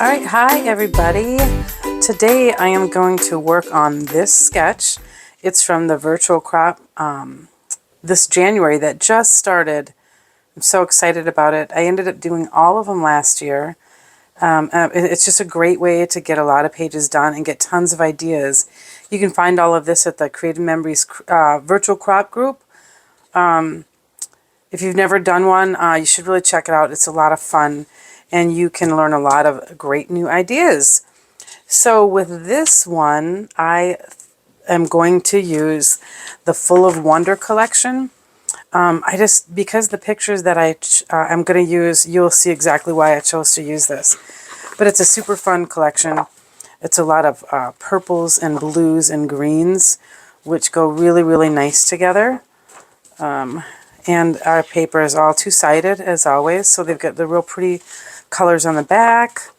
Alright, hi everybody. Today I am going to work on this sketch. It's from the virtual crop this January that just started. I'm so excited about it. I ended up doing all of them last year. It's just a great way to get a lot of pages done and get tons of ideas. You can find all of this at the Creative Memories virtual crop group. If you've never done one, you should really check it out. It's a lot of fun, and you can learn a lot of great new ideas. So with this one, I am going to use the Full of Wonder collection. Because the pictures that I'm going to use, you'll see exactly why I chose to use this. But it's a super fun collection. It's a lot of purples and blues and greens, which go really, really nice together. And our paper is all two-sided, as always, so they've got the real pretty colors on the back.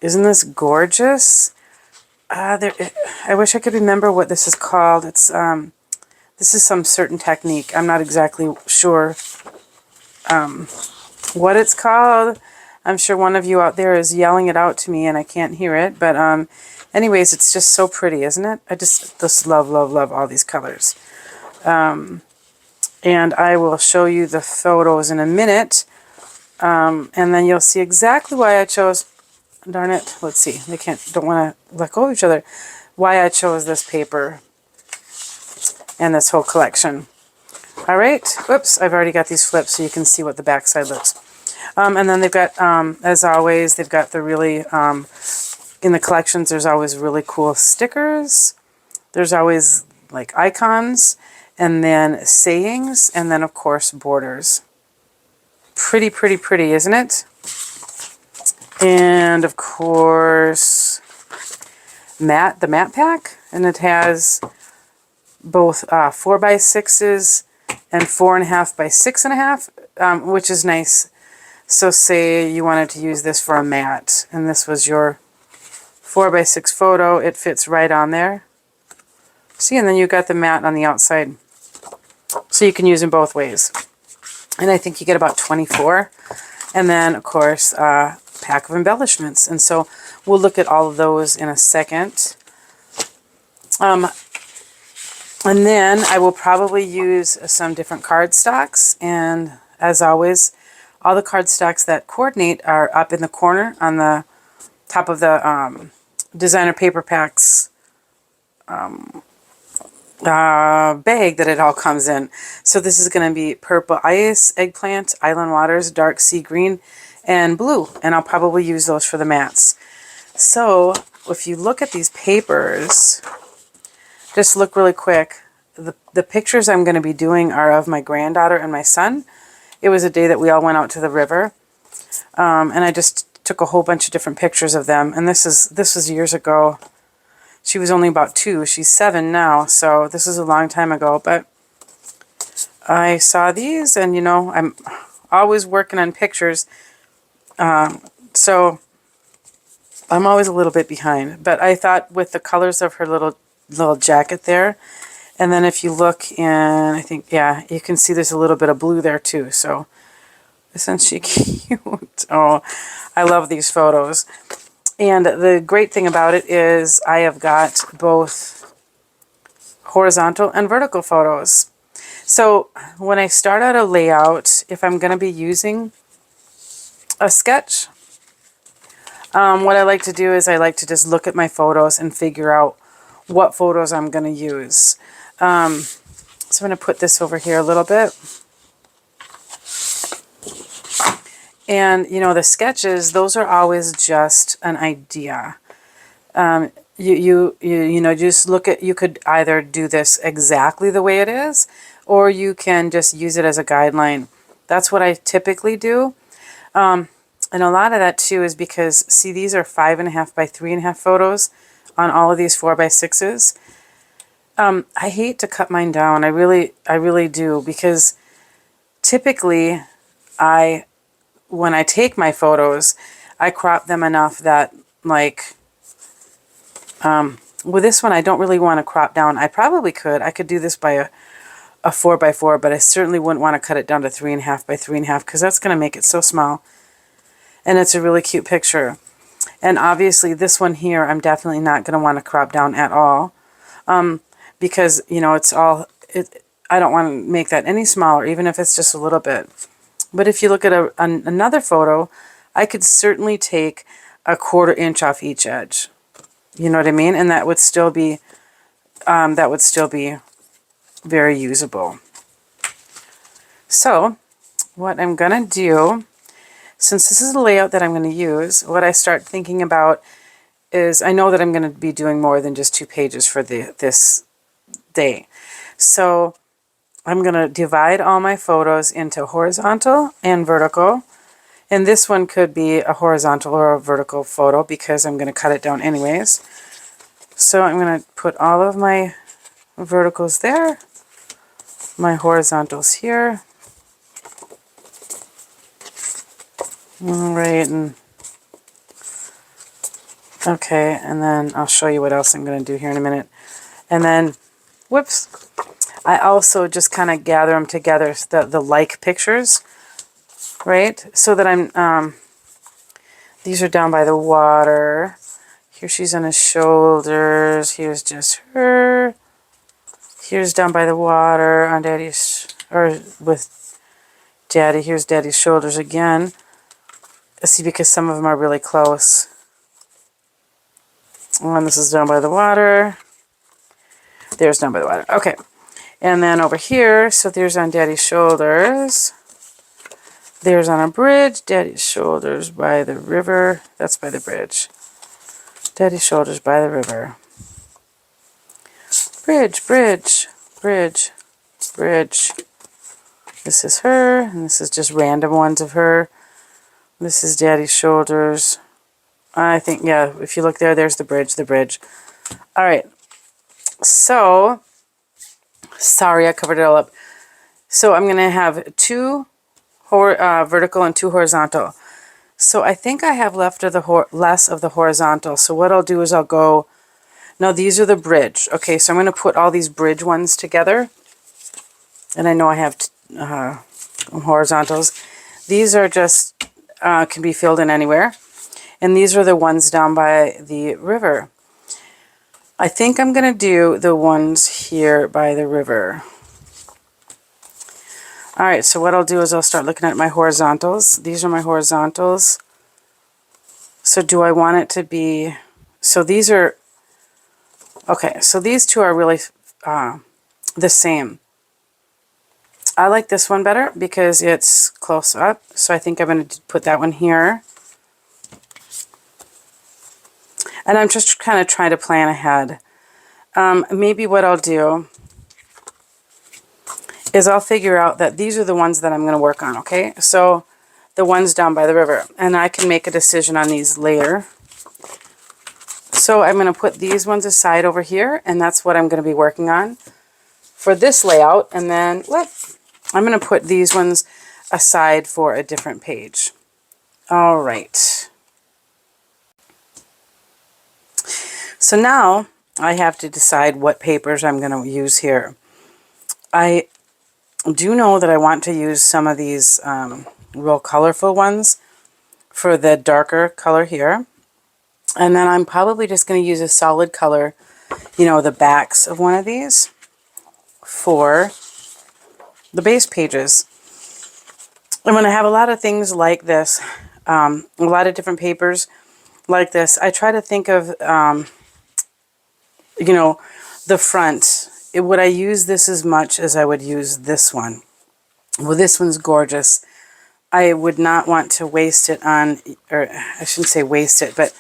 Isn't this gorgeous? I wish I could remember what this is called. It's this is some certain technique. I'm not exactly sure what it's called. I'm sure one of you out there is yelling it out to me and I can't hear it. But anyways, it's just so pretty, isn't it? I just love, love, love all these colors. And I will show you the photos in a minute. And then you'll see exactly why I chose, darn it, let's see, don't want to let go of each other, why I chose this paper and this whole collection. All right, whoops, I've already got these flipped so you can see what the back side looks. And then they've got, as always, they've got the really, in the collections, there's always really cool stickers. There's always like icons, and then sayings, and then of course borders. Pretty, pretty, pretty, isn't it? And of course, the matte pack, and it has both 4x6s and 4.5 by 6.5, which is nice. So say you wanted to use this for a mat, and this was your 4x6 photo, it fits right on there. See, and then you got the mat on the outside. So you can use them both ways. And I think you get about 24. And then, of course, a pack of embellishments. And so we'll look at all of those in a second. And then I will probably use some different cardstocks. And as always, all the cardstocks that coordinate are up in the corner on the top of the designer paper packs bag that it all comes in. So this is going to be purple ice, eggplant, island waters, dark sea green, and blue. And I'll probably use those for the mats. So if you look at these papers, just look really quick. The pictures I'm going to be doing are of my granddaughter and my son. It was a day that we all went out to the river. And I just took a whole bunch of different pictures of them. And this was years ago. She was only about 2. She's 7 now, so this is a long time ago. But I saw these, and, you know, I'm always working on pictures. So I'm always a little bit behind. But I thought with the colors of her little jacket there, and then if you look in, I think, yeah, you can see there's a little bit of blue there too. So isn't she cute? Oh, I love these photos. And the great thing about it is I have got both horizontal and vertical photos. So when I start out a layout, if I'm going to be using a sketch, what I like to do is I like to just look at my photos and figure out what photos I'm going to use. So I'm going to put this over here a little bit. And, you know, the sketches, those are always just an idea. You know, just look at, you could either do this exactly the way it is, or you can just use it as a guideline. That's what I typically do. And a lot of that, too, is because, see, these are 5.5 by 3.5 photos on all of these 4x6s. I hate to cut mine down. I really do, because typically when I take my photos, I crop them enough that, like, with this one, I don't really want to crop down. I probably could. I could do this by a 4x4, but I certainly wouldn't want to cut it down to 3.5 by 3.5 because that's going to make it so small. And it's a really cute picture. And obviously this one here, I'm definitely not going to want to crop down at all. Because, you know, I don't want to make that any smaller, even if it's just a little bit. But if you look at another photo, I could certainly take a 1/4 inch off each edge. You know what I mean? And that would still be very usable. So what I'm going to do, since this is the layout that I'm going to use, what I start thinking about is, I know that I'm going to be doing more than just 2 pages for this day. So I'm going to divide all my photos into horizontal and vertical. And this one could be a horizontal or a vertical photo because I'm going to cut it down anyways. So I'm going to put all of my verticals there, my horizontals here. All right, and okay, and then I'll show you what else I'm going to do here in a minute. And then, whoops, I also just kind of gather them together, the like pictures, right? So that I'm, these are down by the water. Here she's on his shoulders. Here's just her. Here's down by the water on Daddy's, or with Daddy. Here's Daddy's shoulders again. See, because some of them are really close. And this is down by the water. There's down by the water. Okay. And then over here, so there's on Daddy's shoulders. There's on a bridge. Daddy's shoulders by the river. That's by the bridge. Daddy's shoulders by the river. Bridge, bridge, bridge, bridge. This is her, and this is just random ones of her. This is Daddy's shoulders. I think, yeah, if you look there, there's the bridge, the bridge. All right. So, sorry, I covered it all up. So I'm going to have 2 vertical and 2 horizontal. So I think I have left of less of the horizontal. So what I'll do is I'll go, now these are the bridge. Okay, so I'm going to put all these bridge ones together. And I know I have horizontals. These are just, can be filled in anywhere. And these are the ones down by the river. I think I'm going to do the ones here by the river. All right, so what I'll do is I'll start looking at my horizontals. These are my horizontals. So do I want it to be, so these are, okay, so these 2 are really the same. I like this one better because it's close up. So I think I'm going to put that one here. And I'm just kind of trying to plan ahead. Maybe what I'll do is I'll figure out that these are the ones that I'm going to work on, okay? So the ones down by the river. And I can make a decision on these later. So I'm going to put these ones aside over here, and that's what I'm going to be working on for this layout. And then I'm going to put these ones aside for a different page. All right. So now I have to decide what papers I'm going to use here. I do know that I want to use some of these real colorful ones for the darker color here. And then I'm probably just going to use a solid color, you know, the backs of one of these for the base pages. And when I have a lot of things like this, a lot of different papers like this, I try to think of, you know, the front. Would I use this as much as I would use this one? Well, this one's gorgeous. I would not want to waste it on, or I shouldn't say waste it, but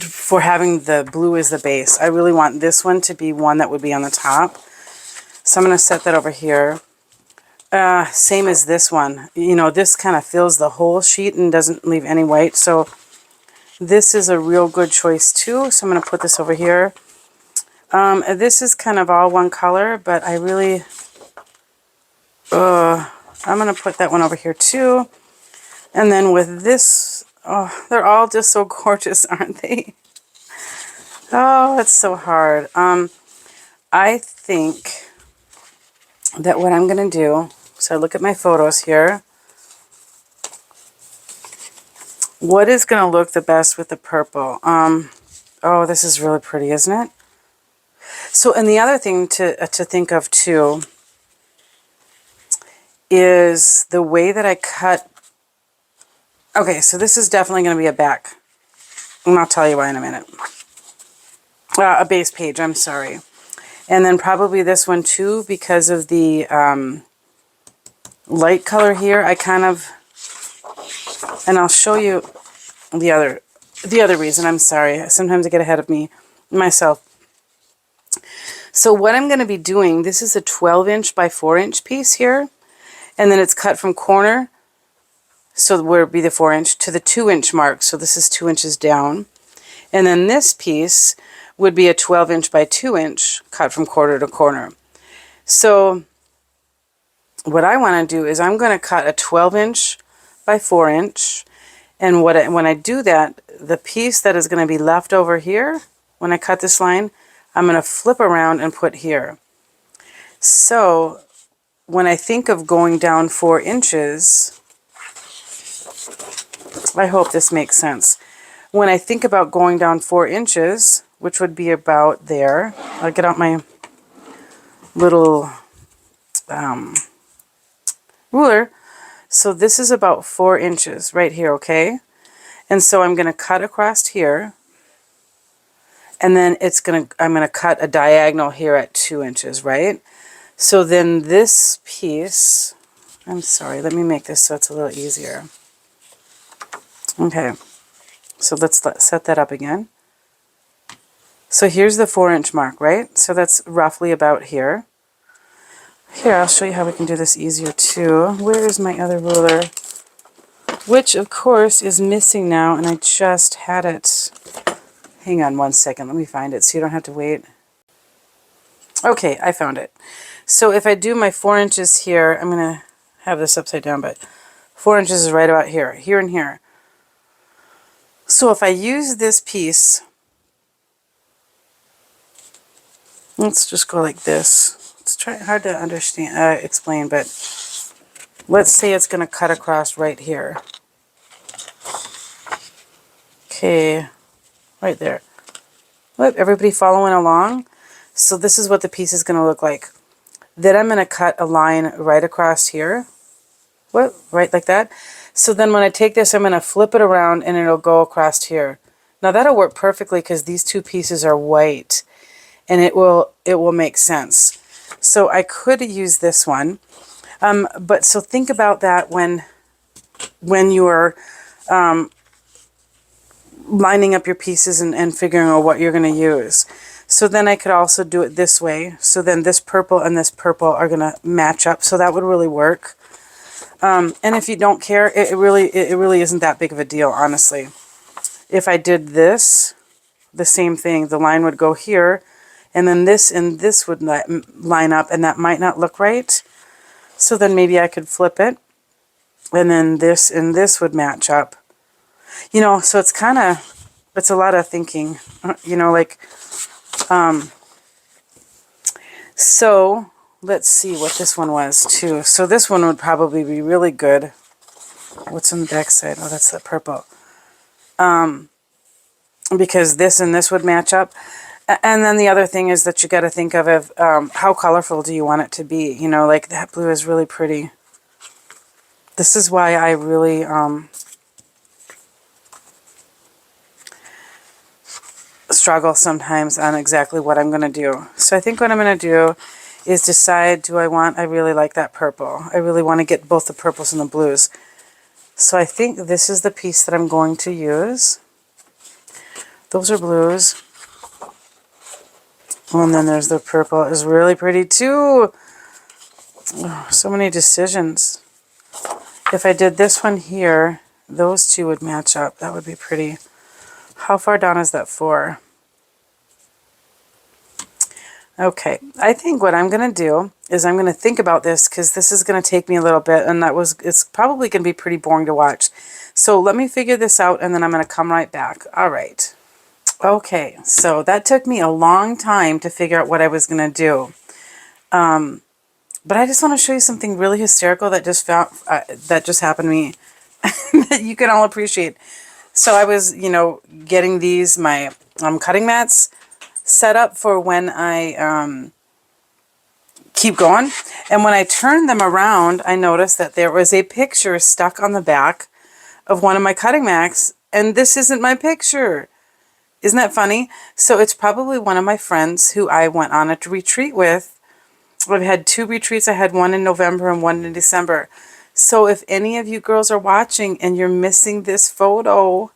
for having the blue as the base. I really want this one to be one that would be on the top. So I'm going to set that over here. Same as this one. You know, this kind of fills the whole sheet and doesn't leave any white. So this is a real good choice too. So I'm going to put this over here. This is kind of all one color, but I really, I'm going to put that one over here too. And then with this, oh, they're all just so gorgeous, aren't they? Oh, it's so hard. I think that what I'm going to do, so I look at my photos here. What is going to look the best with the purple? Oh, this is really pretty, isn't it? So, and the other thing to think of too is the way that I cut. Okay, so this is definitely going to be a back. And I'll tell you why in a minute. A base page, I'm sorry. And then probably this one too, because of the light color here. I kind of, and I'll show you the other reason. I'm sorry. Sometimes I get ahead of myself. So what I'm going to be doing, this is a 12-inch by 4-inch piece here. And then it's cut from corner, so where it would be the 4-inch, to the 2-inch mark. So this is 2 inches down. And then this piece would be a 12-inch by 2-inch cut from corner to corner. So what I want to do is I'm going to cut a 12-inch by 4-inch. And when I do that, the piece that is going to be left over here, when I cut this line, I'm going to flip around and put here. So when I think of going down 4 inches, I hope this makes sense. When I think about going down 4 inches, which would be about there, I'll get out my little ruler. So this is about 4 inches right here, okay? And so I'm going to cut across here, and then I'm going to cut a diagonal here at 2 inches, right? So then this piece, I'm sorry, let me make this so it's a little easier. Okay, so let's set that up again. So here's the 4-inch mark, right? So that's roughly about here. Here, I'll show you how we can do this easier too. Where is my other ruler? Which, of course, is missing now, and I just had it. Hang on one second, let me find it so you don't have to wait. Okay, I found it. So if I do my 4 inches here, I'm going to have this upside down, but 4 inches is right about here, here and here. So if I use this piece, let's just go like this. It's hard to understand, explain, but let's say it's going to cut across right here. Okay, right there. Look, everybody following along? So this is what the piece is going to look like. Then I'm going to cut a line right across here. What? Right like that. So then when I take this, I'm going to flip it around and it'll go across here. Now that'll work perfectly because these two pieces are white, and it will make sense. So I could use this one. But so think about that when you're lining up your pieces and figuring out what you're going to use. So then I could also do it this way. So then this purple and this purple are going to match up. So that would really work. And if you don't care, it really isn't that big of a deal, honestly. If I did this, the same thing, the line would go here, and then this and this would line up, and that might not look right. So then maybe I could flip it, and then this and this would match up. You know, so it's a lot of thinking, you know, like, so let's see what this one was too. So this one would probably be really good. What's on the back side? Oh, that's the purple. Because this and this would match up. And then the other thing is that you got to think of how colorful do you want it to be? You know, like that blue is really pretty. This is why I really struggle sometimes on exactly what I'm going to do. So I think what I'm going to do is decide, I really like that purple. I really want to get both the purples and the blues. So I think this is the piece that I'm going to use. Those are blues. Oh, and then there's the purple. It's really pretty too. Oh, so many decisions. If I did this one here, those two would match up. That would be pretty. How far down is that for? Okay, I think what I'm going to do is I'm going to think about this because this is going to take me a little bit, and it's probably going to be pretty boring to watch. So let me figure this out, and then I'm going to come right back. All right. Okay, so that took me a long time to figure out what I was going to do. But I just want to show you something really hysterical that just happened to me that you can all appreciate. So I was, you know, getting these, my cutting mats set up for when I keep going. And when I turned them around, I noticed that there was a picture stuck on the back of one of my cutting mats. And this isn't my picture. Isn't that funny? So it's probably one of my friends who I went on a retreat with. I've had 2 retreats. I had one in November and one in December. So if any of you girls are watching and you're missing this photo,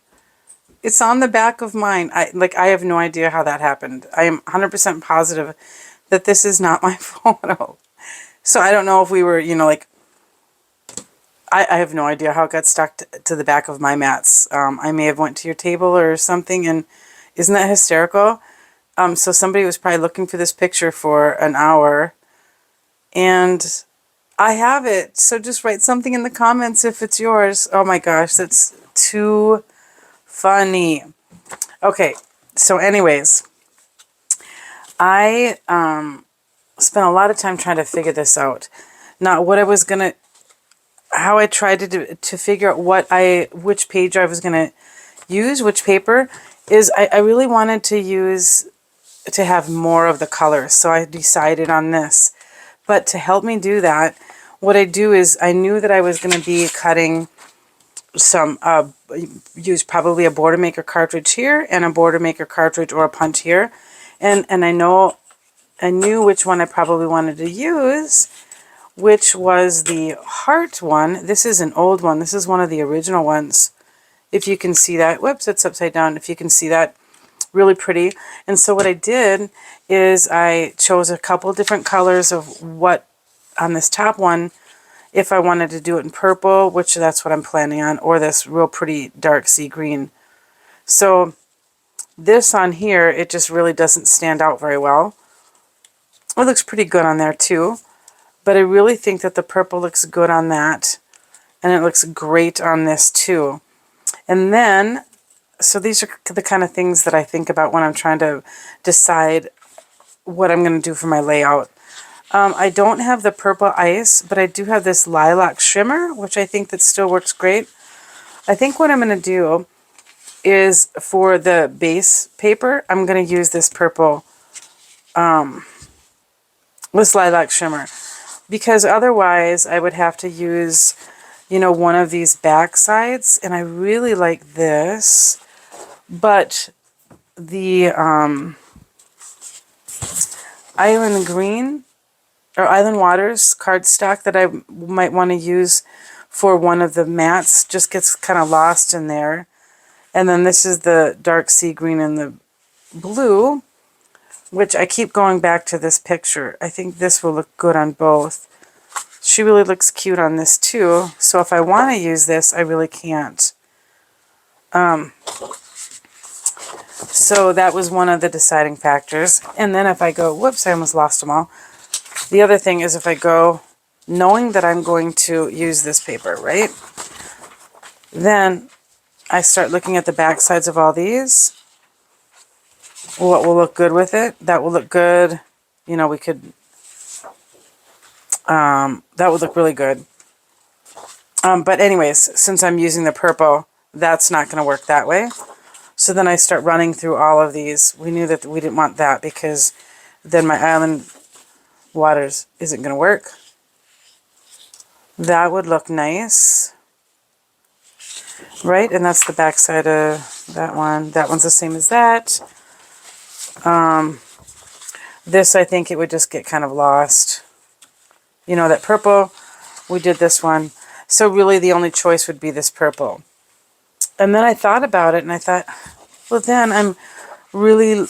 it's on the back of mine. I have no idea how that happened. I am 100% positive that this is not my photo. So I don't know if we were, you know, like, I have no idea how it got stuck to the back of my mats. I may have went to your table or something, and isn't that hysterical? So somebody was probably looking for this picture for an hour, and I have it. So just write something in the comments if it's yours. Oh my gosh, that's too funny. Okay, so anyways, I spent a lot of time trying to figure this out. Now, what I was gonna, how I tried to do to figure out which page I was gonna use, which paper, is I really wanted to have more of the colors, so I decided on this. But to help me do that, what I do is I knew that I was going to be cutting some, use probably a Border Maker cartridge here and a Border Maker cartridge or a punch here. And I knew which one I probably wanted to use, which was the heart one. This is an old one. This is one of the original ones. If you can see that. Whoops, it's upside down. If you can see that. Really pretty. And so what I did is I chose a couple different colors of what on this top one, if I wanted to do it in purple, which that's what I'm planning on, or this real pretty dark sea green. So this on here, it just really doesn't stand out very well. It looks pretty good on there too, but I really think that the purple looks good on that, and it looks great on this too. And then, so these are the kind of things that I think about when I'm trying to decide what I'm going to do for my layout. I don't have the purple ice, but I do have this lilac shimmer, which I think that still works great. I think what I'm going to do is for the base paper, I'm going to use this purple, this lilac shimmer, because otherwise I would have to use, you know, one of these back sides, and I really like this. But the Island Green or Island Waters cardstock that I might want to use for one of the mats just gets kind of lost in there. And then this is the dark sea green and the blue, which I keep going back to this picture. I think this will look good on both. She really looks cute on this too. So if I want to use this, I really can't. So that was one of the deciding factors. And then if I go, whoops, I almost lost them all. The other thing is if I go, knowing that I'm going to use this paper, right? Then I start looking at the back sides of all these. What will look good with it? That will look good. You know, we could, that would look really good. But anyways, since I'm using the purple, that's not going to work that way. So then I start running through all of these. We knew that we didn't want that because then my Island Waters isn't going to work. That would look nice. Right? And that's the back side of that one. That one's the same as that. This, I think it would just get kind of lost. You know, that purple, we did this one. So really the only choice would be this purple. And then I thought about it and I thought, well then I'm going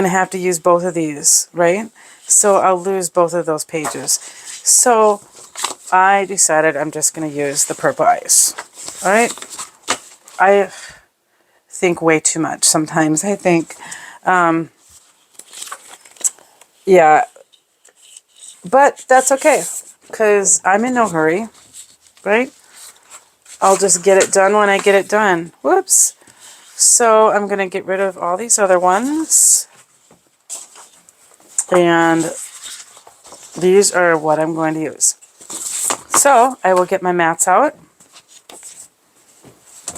to have to use both of these, right? So I'll lose both of those pages. So I decided I'm just going to use the purple ice. All right? I think way too much sometimes, I think. Yeah. But that's okay, because I'm in no hurry, right? I'll just get it done when I get it done. Whoops. So I'm going to get rid of all these other ones. And these are what I'm going to use. So I will get my mats out.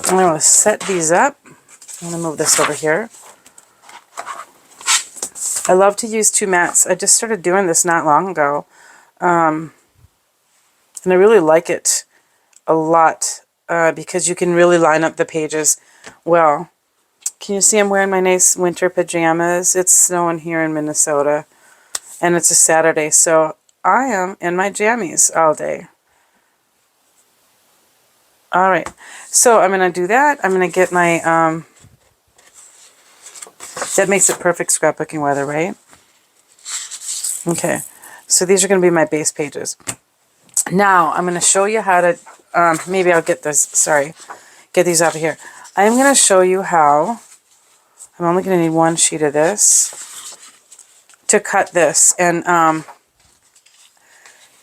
I'm going to set these up. I'm going to move this over here. I love to use two mats. I just started doing this not long ago. And I really like it a lot because you can really line up the pages well. Can you see I'm wearing my nice winter pajamas? It's snowing here in Minnesota. And it's a Saturday, so I am in my jammies all day. All right, so I'm going to do that. I'm going to get my, that makes it perfect scrapbooking weather, right? Okay, so these are going to be my base pages. Now, I'm going to show you how to, maybe I'll get this, sorry, get these out of here. I'm going to show you how, I'm only going to need one sheet of this to cut this. And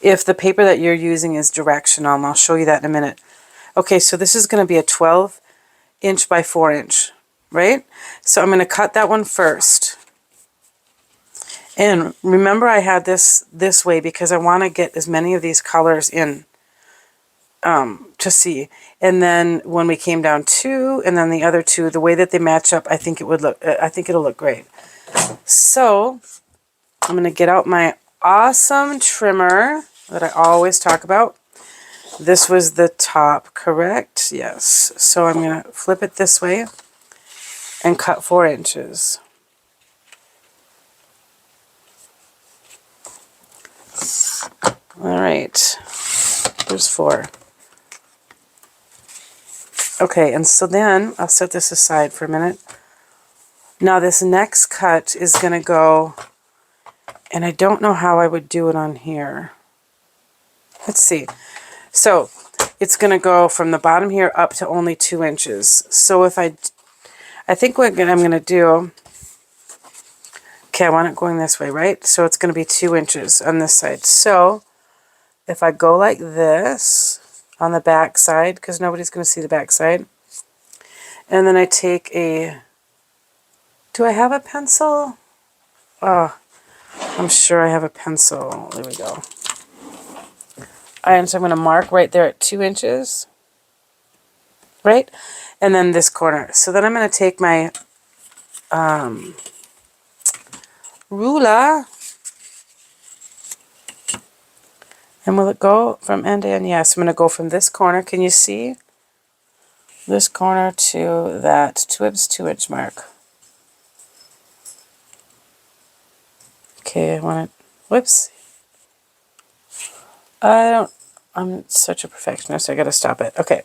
if the paper that you're using is directional, and I'll show you that in a minute. Okay, so this is going to be a 12 inch by 4 inch, right? So I'm going to cut that one first. And remember I had this way because I want to get as many of these colors in to see. And then when we came down two and then the other two, the way that they match up, I think it'll look great. So I'm going to get out my awesome trimmer that I always talk about. This was the top, correct? Yes. So I'm going to flip it this way and cut 4 inches. All right. There's 4. Okay, and so then I'll set this aside for a minute. Now this next cut is going to go, and I don't know how I would do it on here. Let's see. So it's going to go from the bottom here up to only 2 inches. So if I think what I'm going to do, okay, I want it going this way, right? So it's going to be 2 inches on this side. So if I go like this on the back side, because nobody's going to see the back side, and then I take a, do I have a pencil? Oh, I'm sure I have a pencil. There we go. And so I'm going to mark right there at 2 inches, right? And then this corner. So then I'm going to take my ruler, and will it go from end to end? Yes, I'm going to go from this corner. Can you see? This corner to that 2-inch mark. Okay, I want it, whoops. I'm such a perfectionist, I gotta stop it. Okay.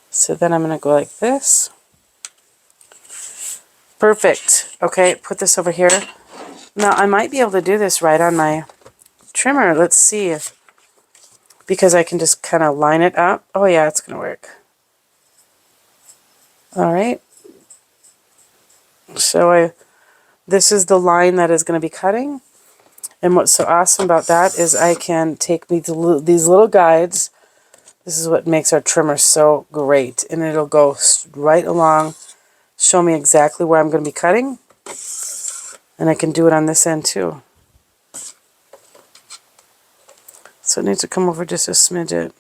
So then I'm gonna go like this. Perfect. Okay, put this over here. Now I might be able to do this right on my trimmer. Let's see. Because I can just kind of line it up. Oh yeah, it's gonna work. Alright. So this is the line that is going to be cutting. And what's so awesome about that is I can take these little guides. This is what makes our trimmer so great. And it'll go right along, show me exactly where I'm going to be cutting. And I can do it on this end too. So it needs to come over just a smidget.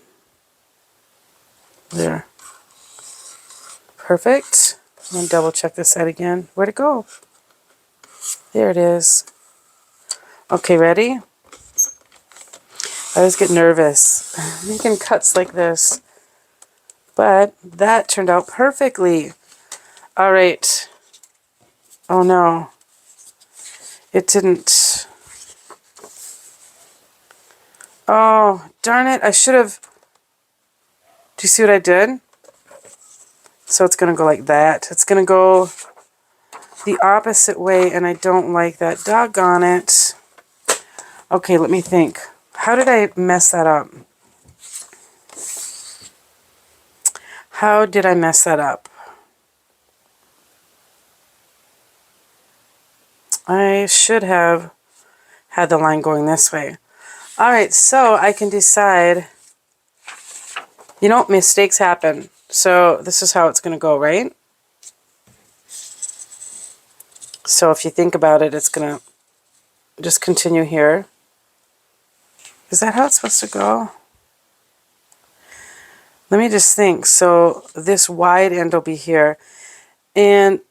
There. Perfect. I'm going to double check this side again. Where'd it go? There it is. Okay, ready? I always get nervous making cuts like this. But that turned out perfectly. All right. Oh no. It didn't. Oh, darn it. I should have. Do you see what I did? So it's going to go like that. It's going to go the opposite way, and I don't like that. Doggone it. Okay, let me think. How did I mess that up? How did I mess that up? I should have had the line going this way. All right, so I can decide, you know, mistakes happen. So this is how it's going to go, right? So if you think about it, it's going to just continue here. Is that how it's supposed to go? Let me just think. So this wide end will be here. And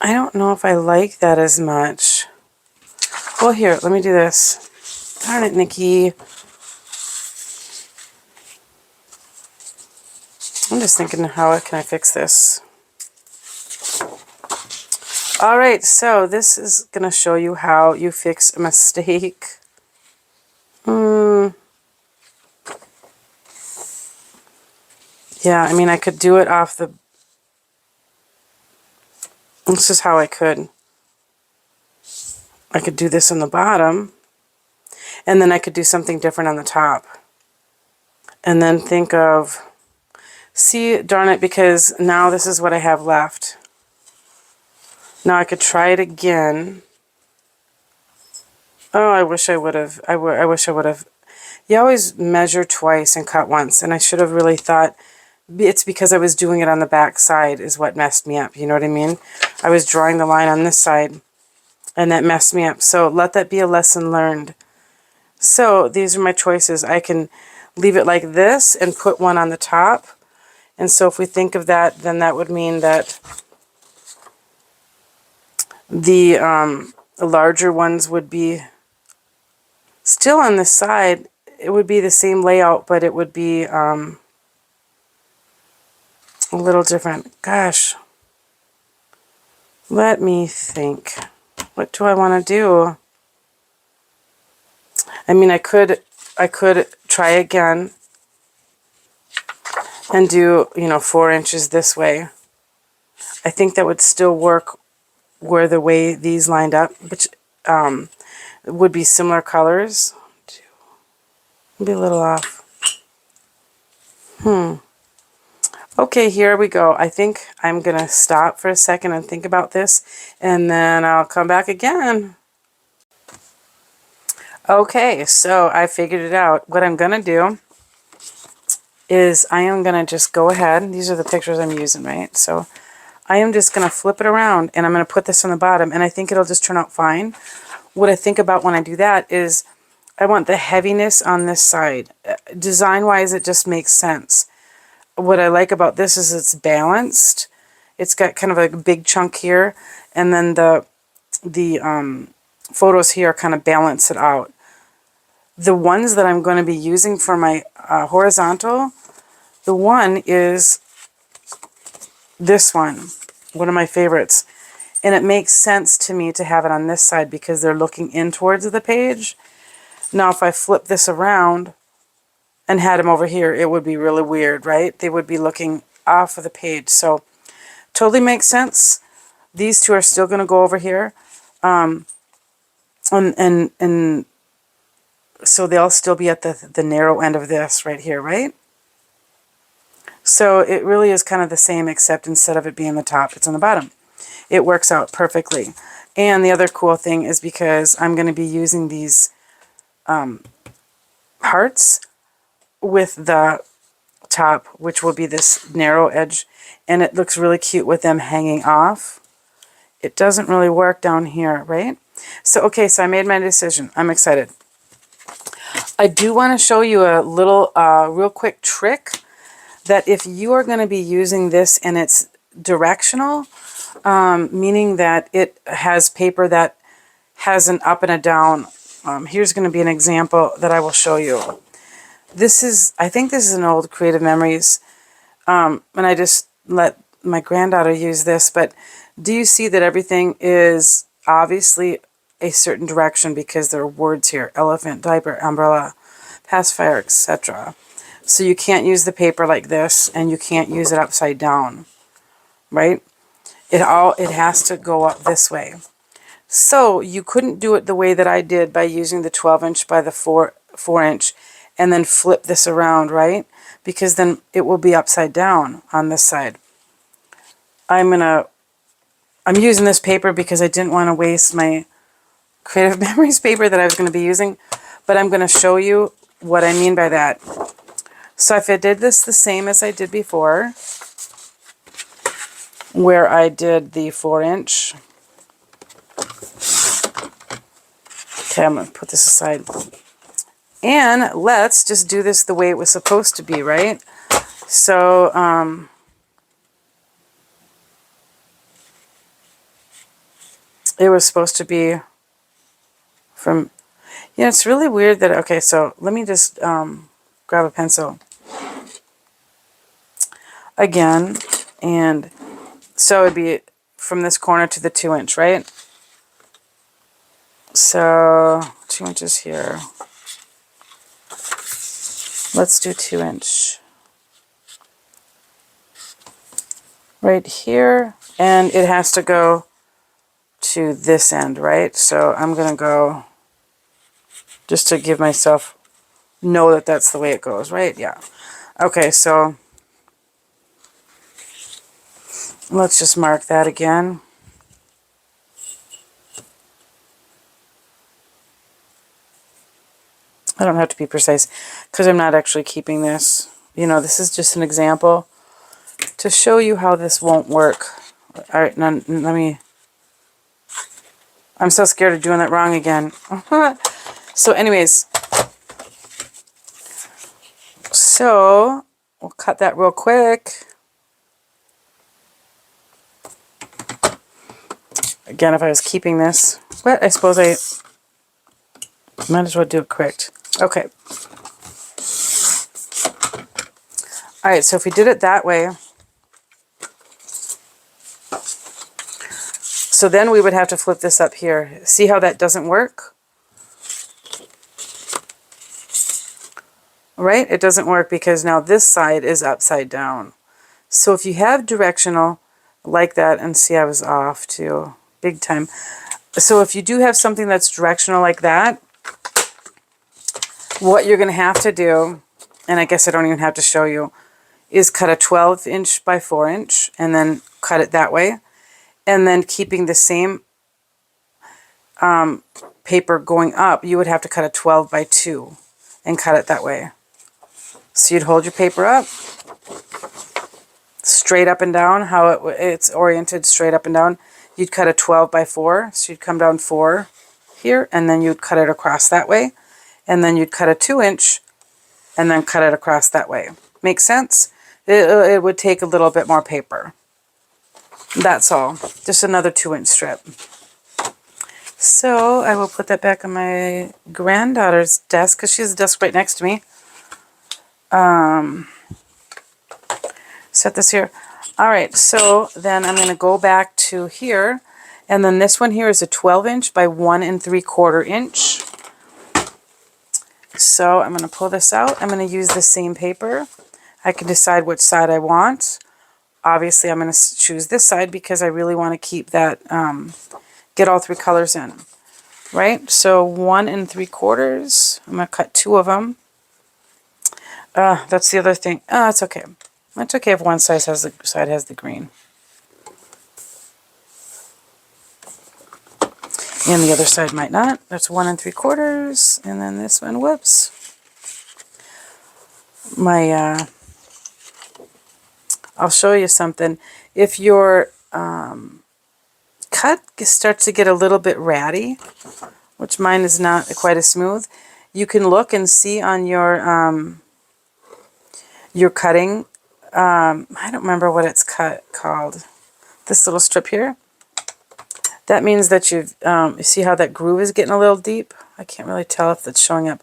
I don't know if I like that as much. Well, here, let me do this. Darn it, Nikki. I'm just thinking, how can I fix this? All right, so this is going to show you how you fix a mistake. Yeah, I mean, I could do it off the... This is how I could. I could do this on the bottom, and then I could do something different on the top. And then think of... See, darn it, because now this is what I have left. Now I could try it again. Oh, I wish I would have. I wish I would have. You always measure twice and cut once, and I should have really thought it's because I was doing it on the back side is what messed me up. You know what I mean? I was drawing the line on this side, and that messed me up. So let that be a lesson learned. So these are my choices. I can leave it like this and put one on the top. And so if we think of that, then that would mean that the larger ones would be still on this side. It would be the same layout, but it would be a little different. Gosh, let me think. What do I want to do? I mean, I could try again and do, 4 inches this way. I think that would still work where the way these lined up, which would be similar colors. Be a little off. Okay, here we go. I think I'm going to stop for a second and think about this, and then I'll come back again. Okay, so I figured it out. What I'm going to do is I am going to just go ahead. These are the pictures I'm using, right? So I am just going to flip it around, and I'm going to put this on the bottom, and I think it'll just turn out fine. What I think about when I do that is I want the heaviness on this side. Design-wise, it just makes sense. What I like about this is it's balanced. It's got kind of a big chunk here, and then the photos here kind of balance it out. The ones that I'm going to be using for my horizontal, the one is this one of my favorites. And it makes sense to me to have it on this side because they're looking in towards the page. Now, if I flip this around and had them over here, it would be really weird, right? They would be looking off of the page. So, totally makes sense. These two are still going to go over here. And so they'll still be at the narrow end of this right here, right? So it really is kind of the same, except instead of it being the top, it's on the bottom. It works out perfectly. And the other cool thing is because I'm going to be using these hearts with the top, which will be this narrow edge, and it looks really cute with them hanging off. It doesn't really work down here, right? So, okay, so I made my decision. I'm excited. I do want to show you a little, real quick trick that if you are going to be using this and it's directional, meaning that it has paper that has an up and a down. Here's going to be an example that I will show you. I think this is an old Creative Memories, and I just let my granddaughter use this, but do you see that everything is obviously a certain direction because there are words here: elephant, diaper, umbrella, pacifier, etc. So you can't use the paper like this, and you can't use it upside down, right? It has to go up this way. So you couldn't do it the way that I did by using the 12-inch by the 4-inch and then flip this around, right? Because then it will be upside down on this side. I'm using this paper because I didn't want to waste my Creative Memories paper that I was going to be using, but I'm going to show you what I mean by that. So if I did this the same as I did before, where I did the 4-inch. Okay, I'm going to put this aside. And let's just do this the way it was supposed to be, right? So, it was supposed to be from, yeah, it's really weird that, okay, so let me just grab a pencil again, and so it'd be from this corner to the 2-inch, right? So 2 inches here. Let's do 2-inch right here, and it has to go to this end, right? So I'm gonna go just to give myself know that that's the way it goes, right? Yeah. Okay, so let's just mark that again. I don't have to be precise because I'm not actually keeping this. You know, this is just an example to show you how this won't work. All right, now let me, I'm so scared of doing that wrong again. So anyways, so we'll cut that real quick. Again, if I was keeping this, but I suppose I might as well do it correct. Okay. All right, so if we did it that way, so then we would have to flip this up here. See how that doesn't work? Right? It doesn't work because now this side is upside down. So if you have directional like that, and see I was off too, big time. So if you do have something that's directional like that, what you're going to have to do, and I guess I don't even have to show you, is cut a 12-inch by 4-inch and then cut it that way. And then keeping the same paper going up, you would have to cut a 12 by 2 and cut it that way. So you'd hold your paper up, straight up and down, how it's oriented straight up and down. You'd cut a 12 by 4, so you'd come down 4 here, and then you'd cut it across that way. And then you'd cut a 2-inch and then cut it across that way. Make sense? It would take a little bit more paper. That's all. Just another 2-inch strip. So I will put that back on my granddaughter's desk because she has a desk right next to me. Set this here. All right, so then I'm going to go back to here, and then this one here is a 12-inch by 1 3/4 inch. So I'm going to pull this out. I'm going to use the same paper. I can decide which side I want. Obviously, I'm going to choose this side because I really want to keep that, get all 3 colors in. Right? So 1 3/4. I'm going to cut 2 of them. That's the other thing. It's okay. It's okay if one side has the green. And the other side might not. That's 1 3/4. And then this one, whoops. I'll show you something. If your cut starts to get a little bit ratty, which mine is not quite as smooth, you can look and see on your cutting. I don't remember what it's called. This little strip here. That means that you see how that groove is getting a little deep? I can't really tell if that's showing up.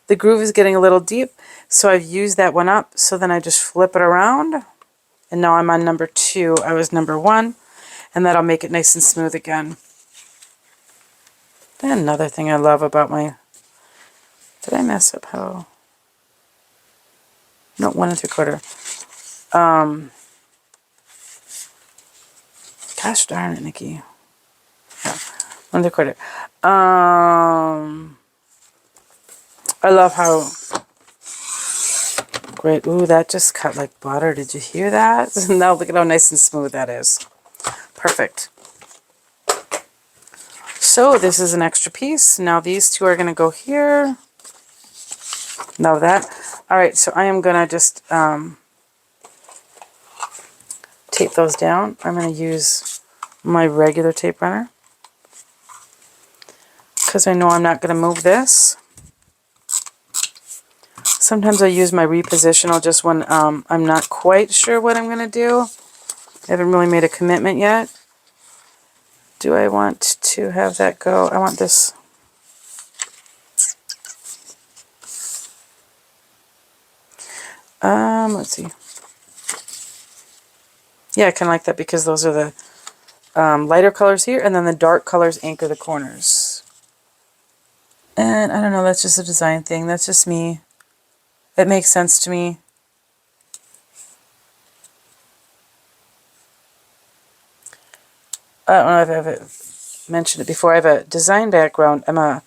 The groove is getting a little deep, so I've used that one up. So then I just flip it around, and now I'm on number 2. I was number 1, and that'll make it nice and smooth again. Then another thing I love about my... Did I mess up how... No, 1 3/4. Gosh darn it, Nikki. Yeah, 1 3/4. I love how great. Ooh, that just cut like butter. Did you hear that? Now look at how nice and smooth that is. Perfect. So this is an extra piece. Now these 2 are going to go here. Now that. All right, so I am going to just tape those down. I'm going to use my regular tape runner because I know I'm not going to move this. Sometimes I use my repositional just when I'm not quite sure what I'm going to do. I haven't really made a commitment yet. Do I want to have that go? I want this. Let's see. Yeah, I kind of like that because those are the lighter colors here, and then the dark colors anchor the corners. And I don't know, that's just a design thing. That's just me. It makes sense to me. I don't know if I've ever mentioned it before. I have a design background. I'm a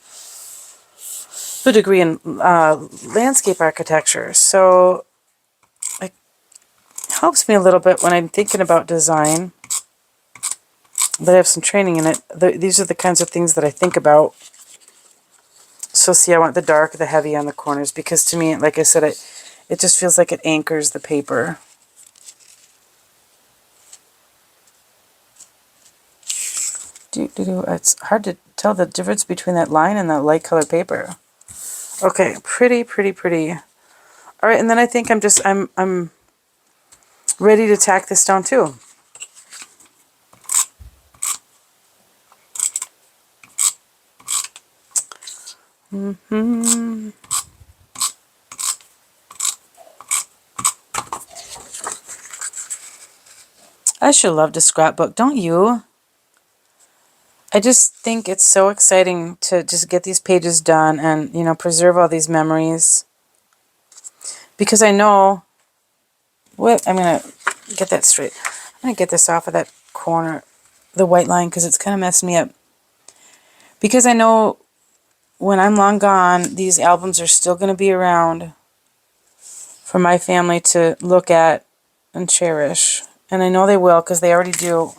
degree in landscape architecture, so it helps me a little bit when I'm thinking about design. But I have some training in it. These are the kinds of things that I think about. So see, I want the dark, the heavy on the corners, because to me, like I said, it just feels like it anchors the paper. It's hard to tell the difference between that line and that light colored paper. Okay, pretty, pretty, pretty. All right, and then I think I'm ready to tack this down too. I sure love to scrapbook, don't you? I just think it's so exciting to just get these pages done and, you know, preserve all these memories. Because I know, I'm going to get that straight. I'm going to get this off of that corner, the white line, because it's kind of messing me up. Because I know when I'm long gone, these albums are still going to be around for my family to look at and cherish. And I know they will, because they already do.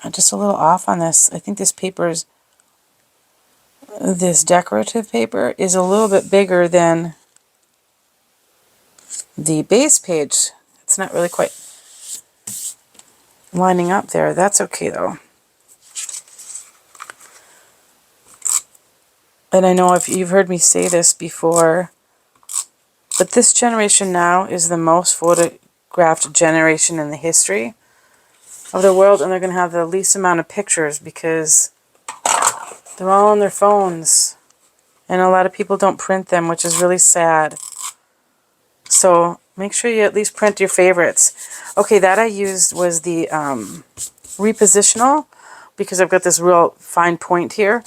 I'm just a little off on this. I think this decorative paper is a little bit bigger than the base page. It's not really quite lining up there. That's okay though. And I know if you've heard me say this before, but this generation now is the most photographed generation in the history of the world, and they're going to have the least amount of pictures because they're all on their phones. And a lot of people don't print them, which is really sad. So make sure you at least print your favorites. Okay, that I used was the repositional because I've got this real fine point here.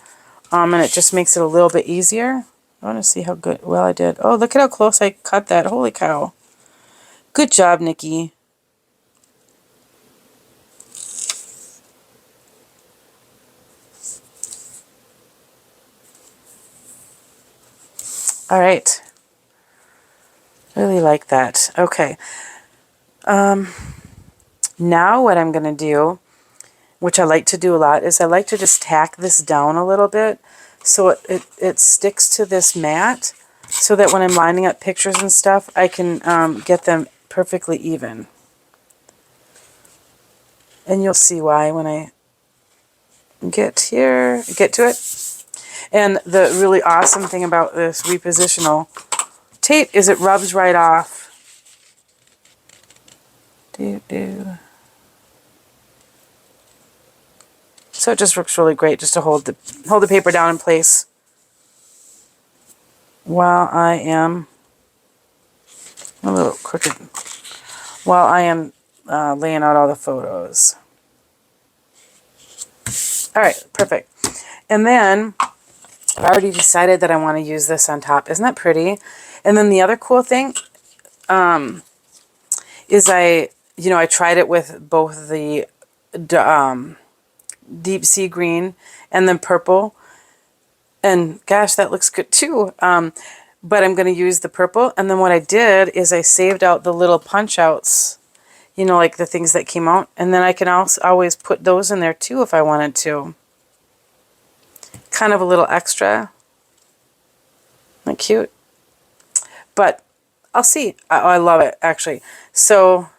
And it just makes it a little bit easier. I want to see how well I did. Oh, look at how close I cut that. Holy cow. Good job, Nikki. All right. Really like that. Okay. Now what I'm going to do, which I like to do a lot, is I like to just tack this down a little bit so it sticks to this mat so that when I'm lining up pictures and stuff, I can get them perfectly even. And you'll see why when I get to it. And the really awesome thing about this repositional tape is it rubs right off. So it just works really great just to hold the paper down in place while I am a little crooked. While I am laying out all the photos. All right, perfect. And then I've already decided that I want to use this on top. Isn't that pretty? And then the other cool thing is I tried it with both the deep sea green and then purple. And gosh, that looks good too. But I'm going to use the purple. And then what I did is I saved out the little punch outs, you know, like the things that came out. And then I can also always put those in there too if I wanted to. Kind of a little extra. Isn't that cute? But I'll see. I love it, actually. So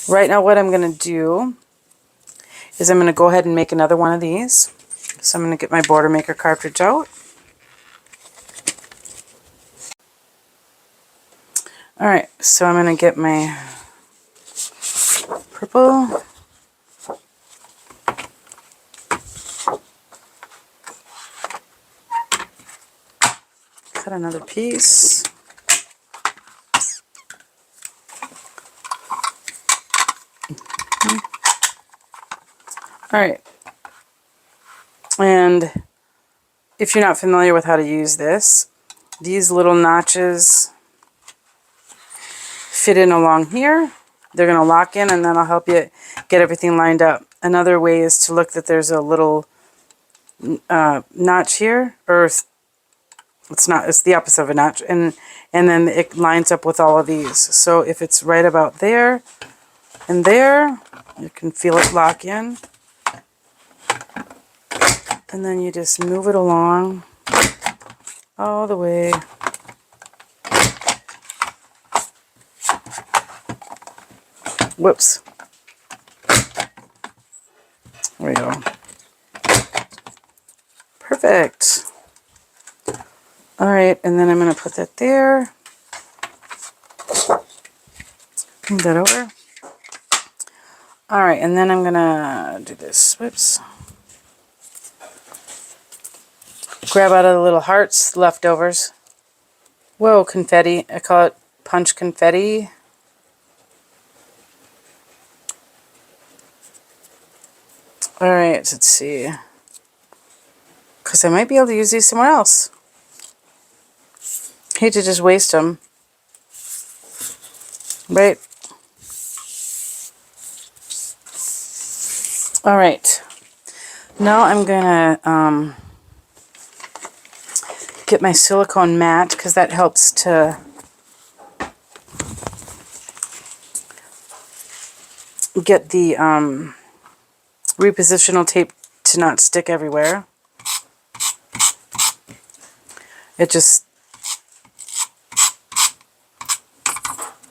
right now what I'm going to do is I'm going to go ahead and make another one of these. So I'm going to get my border maker cartridge out. All right, so I'm going to get my purple. Cut another piece. All right. And if you're not familiar with how to use this, these little notches fit in along here. They're going to lock in, and that'll help you get everything lined up. Another way is to look that there's a little notch here, or it's not, it's the opposite of a notch, and then it lines up with all of these. So if it's right about there and there, you can feel it lock in. And then you just move it along all the way. Whoops. There we go. Perfect. All right, and then I'm going to put that there. Move that over. All right, and then I'm going to do this. Whoops. Grab out of the little hearts, leftovers. Whoa, confetti. I call it punch confetti. All right, let's see. Because I might be able to use these somewhere else. Hate to just waste them. Right? All right. Now I'm going to get my silicone mat, because that helps to get the repositional tape to not stick everywhere. It just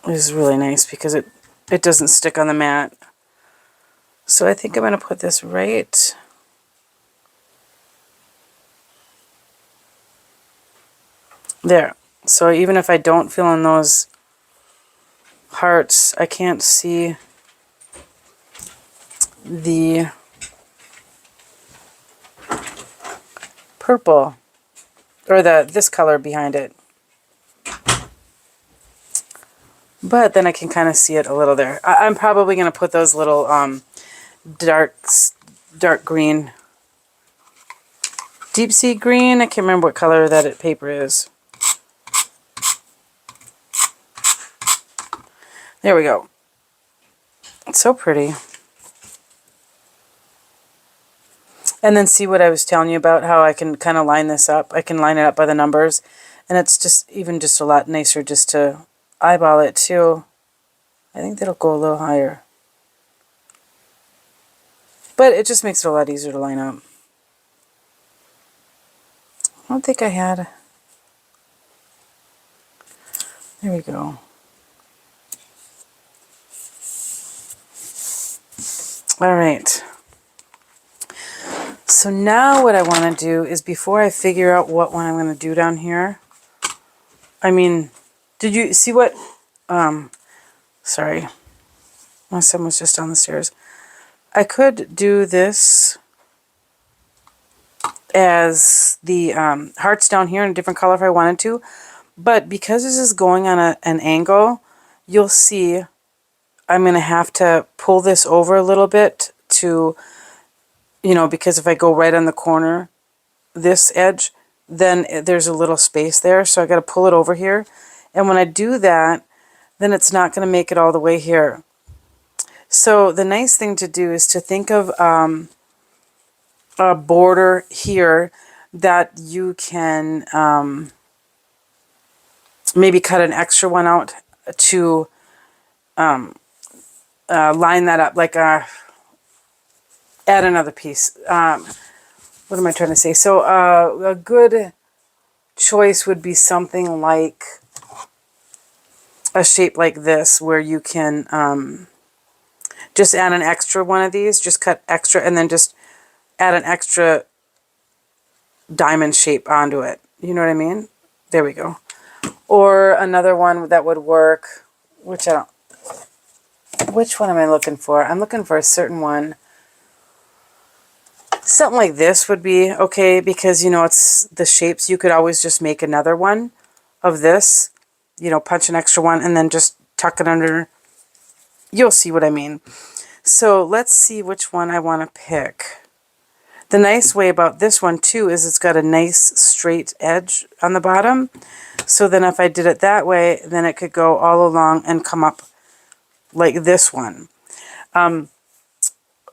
is really nice because it doesn't stick on the mat. So I think I'm going to put this right there. So even if I don't fill in those hearts, I can't see the purple or this color behind it. But then I can kind of see it a little there. I'm probably going to put those little dark green, deep sea green. I can't remember what color that paper is. There we go. It's so pretty. And then see what I was telling you about, how I can kind of line this up. I can line it up by the numbers. And it's just a lot nicer just to eyeball it too. I think that'll go a little higher. But it just makes it a lot easier to line up. I don't think I had... There we go. All right. So now what I want to do is, before I figure out what one I'm going to do down here, I mean, did you see what, sorry, my son was just down the stairs. I could do this as the hearts down here in a different color if I wanted to, but because this is going on an angle, you'll see I'm going to have to pull this over a little bit to, you know, because if I go right on the corner, this edge, then there's a little space there. So I got to pull it over here. And when I do that, then it's not going to make it all the way here. So the nice thing to do is to think of a border here that you can maybe cut an extra one out to line that up, like add another piece. What am I trying to say? So a good choice would be something like a shape like this, where you can just add an extra one of these, just cut extra, and then just add an extra diamond shape onto it. You know what I mean? There we go. Or another one that would work, which which one am I looking for? I'm looking for a certain one. Something like this would be okay because, you know, it's the shapes. You could always just make another one of this, you know, punch an extra one and then just tuck it under. You'll see what I mean. So let's see which one I want to pick. The nice way about this one too is it's got a nice straight edge on the bottom. So then if I did it that way, then it could go all along and come up like this one.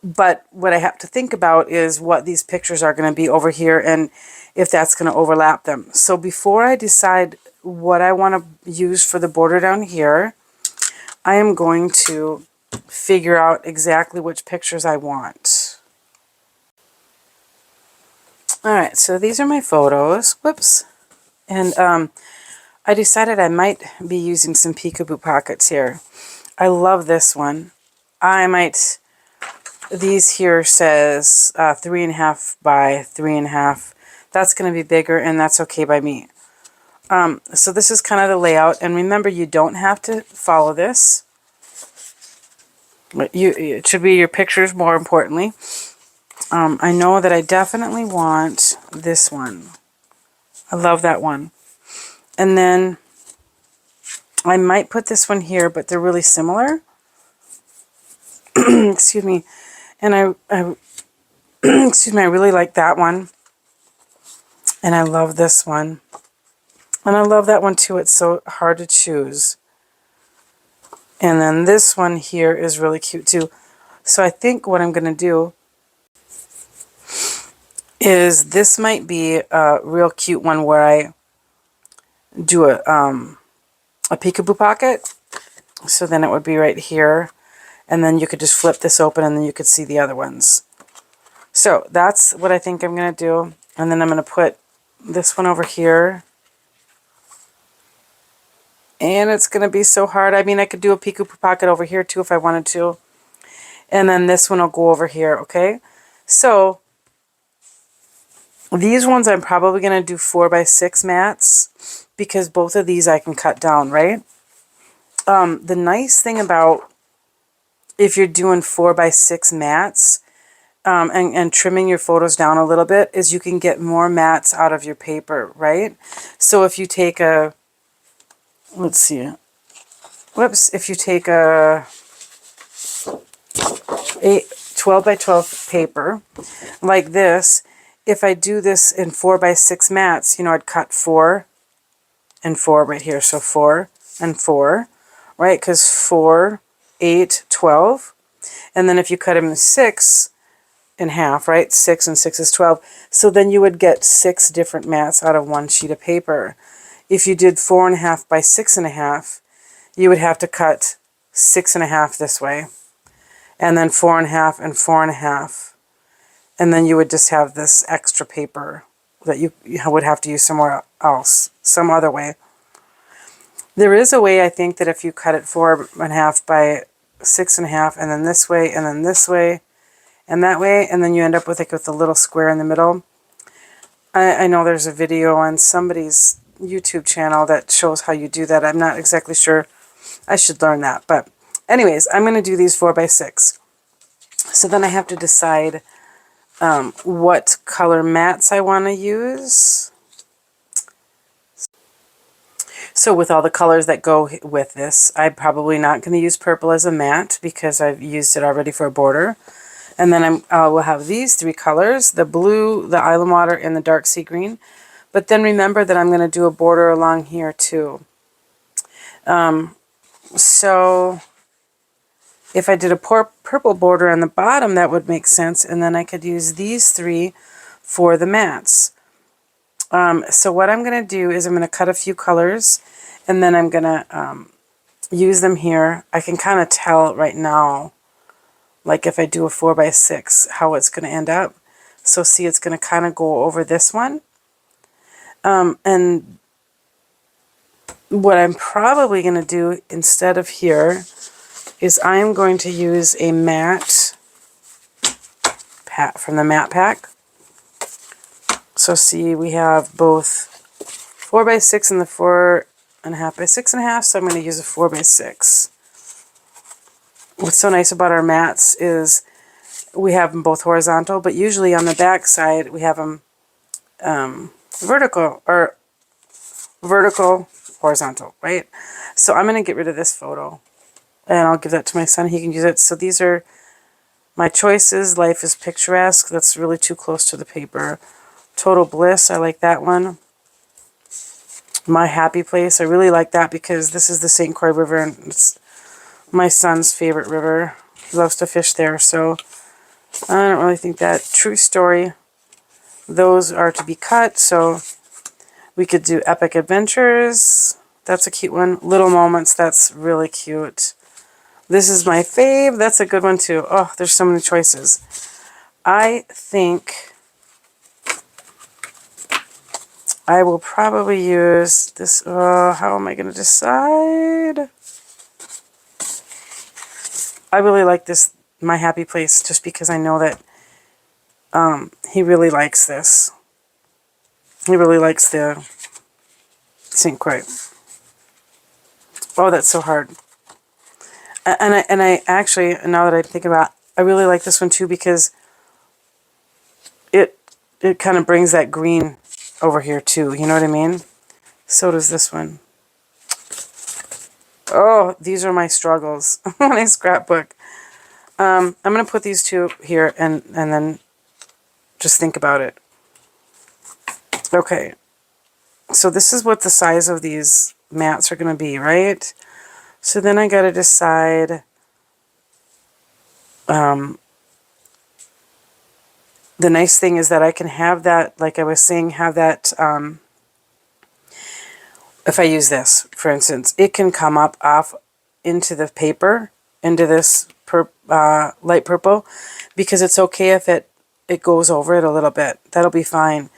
But what I have to think about is what these pictures are going to be over here and if that's going to overlap them. So before I decide what I want to use for the border down here, I am going to figure out exactly which pictures I want. Alright, so these are my photos. Whoops. And I decided I might be using some peekaboo pockets here. I love this one. These here says 3.5 by 3.5. That's going to be bigger, and that's okay by me. So this is kind of the layout, and remember, you don't have to follow this. It should be your pictures more importantly. I know that I definitely want this one. I love that one. And then I might put this one here, but they're really similar. Excuse me. And I excuse me, I really like that one. And I love this one. And I love that one too. It's so hard to choose. And then this one here is really cute too. So I think what I'm going to do is this might be a real cute one where I do a peekaboo pocket. So then it would be right here. And then you could just flip this open and then you could see the other ones. So that's what I think I'm going to do. And then I'm going to put this one over here. And it's going to be so hard. I mean, I could do a peekaboo pocket over here too if I wanted to. And then this one will go over here, okay? So these ones I'm probably going to do 4x6 mats because both of these I can cut down, right? The nice thing about if you're doing 4x6 mats and trimming your photos down a little bit is you can get more mats out of your paper, right? So if you take a, let's see, whoops, if you take a 12x12 paper like this, if I do this in 4x6 mats, you know, I'd cut 4 and 4 right here. So 4 and 4, right? Because 4, 8, 12. And then if you cut them in 6 in half, right? 6 and 6 is 12. So then you would get 6 different mats out of one sheet of paper. If you did 4.5 by 6.5, you would have to cut 6.5 this way. And then 4.5 and 4.5. And then you would just have this extra paper that you would have to use somewhere else, some other way. There is a way, I think, that if you cut it 4.5 by 6.5, and then this way, and then this way, and that way, and then you end up with, like, with a little square in the middle. I know there's a video on somebody's YouTube channel that shows how you do that. I'm not exactly sure. I should learn that. But anyways, I'm going to do these 4x6. So then I have to decide what color mats I want to use. So with all the colors that go with this, I'm probably not going to use purple as a mat because I've used it already for a border. And then we'll have these 3 colors, the blue, the island water, and the dark sea green. But then remember that I'm going to do a border along here too. So if I did a purple border on the bottom, that would make sense. And then I could use these 3 for the mats. So what I'm going to do is I'm going to cut a few colors. And then I'm going to use them here. I can kind of tell right now, like if I do a 4x6, how it's going to end up. So see, it's going to kind of go over this one. And what I'm probably going to do instead of here is I'm going to use a mat from the mat pack. So see, we have both 4x6 and the and a half by 6.5, so I'm going to use a 4 by 6. What's so nice about our mats is we have them both horizontal, but usually on the back side we have them vertical, or vertical, horizontal, right? So I'm going to get rid of this photo and I'll give that to my son. He can use it. So these are my choices. Life is Picturesque. That's really too close to the paper. Total Bliss. I like that one. My Happy Place. I really like that because this is the St. Croix River and it's my son's favorite river. He loves to fish there. So I don't really think that. True Story. Those are to be cut. So we could do Epic Adventures. That's a cute one. Little Moments. That's really cute. This is my fave. That's a good one too. Oh, there's so many choices. I think I will probably use this. How am I going to decide? I really like this, My Happy Place, just because I know that he really likes this. He really likes the St. Croix. Oh, that's so hard. And I actually, now that I'm thinking about it, I really like this one too because it kind of brings that green over here too. You know what I mean? So does this one. Oh, these are my struggles when I scrapbook. I'm going to put these two here and then just think about it. Okay. So this is what the size of these mats are going to be, right? So then I got to decide the nice thing is that I can have that, like I was saying, have that, if I use this, for instance, it can come up off into the paper, into this light purple, because it's okay if it goes over it a little bit. That'll be fine.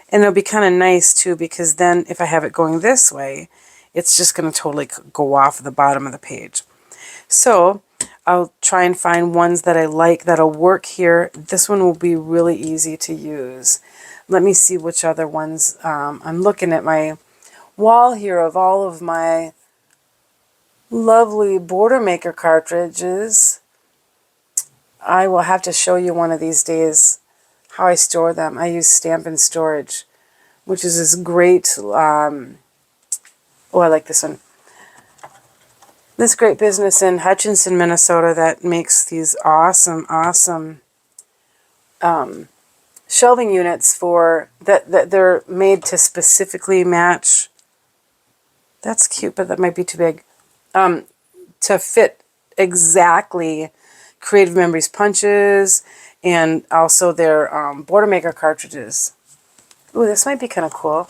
And it'll be kind of nice too, because then if I have it going this way, it's just going to totally go off the bottom of the page. So I'll try and find ones that I like that'll work here. This one will be really easy to use. Let me see which other ones. I'm looking at my wall here of all of my lovely Border Maker cartridges. I will have to show you one of these days how I store them. I use Stampin' Storage, which is this great, oh, I like this one. This great business in Hutchinson, Minnesota that makes these awesome, awesome shelving units for, that they're made to specifically match. That's cute, but that might be too big. To fit exactly Creative Memories punches and also their Border Maker cartridges. Ooh, this might be kind of cool.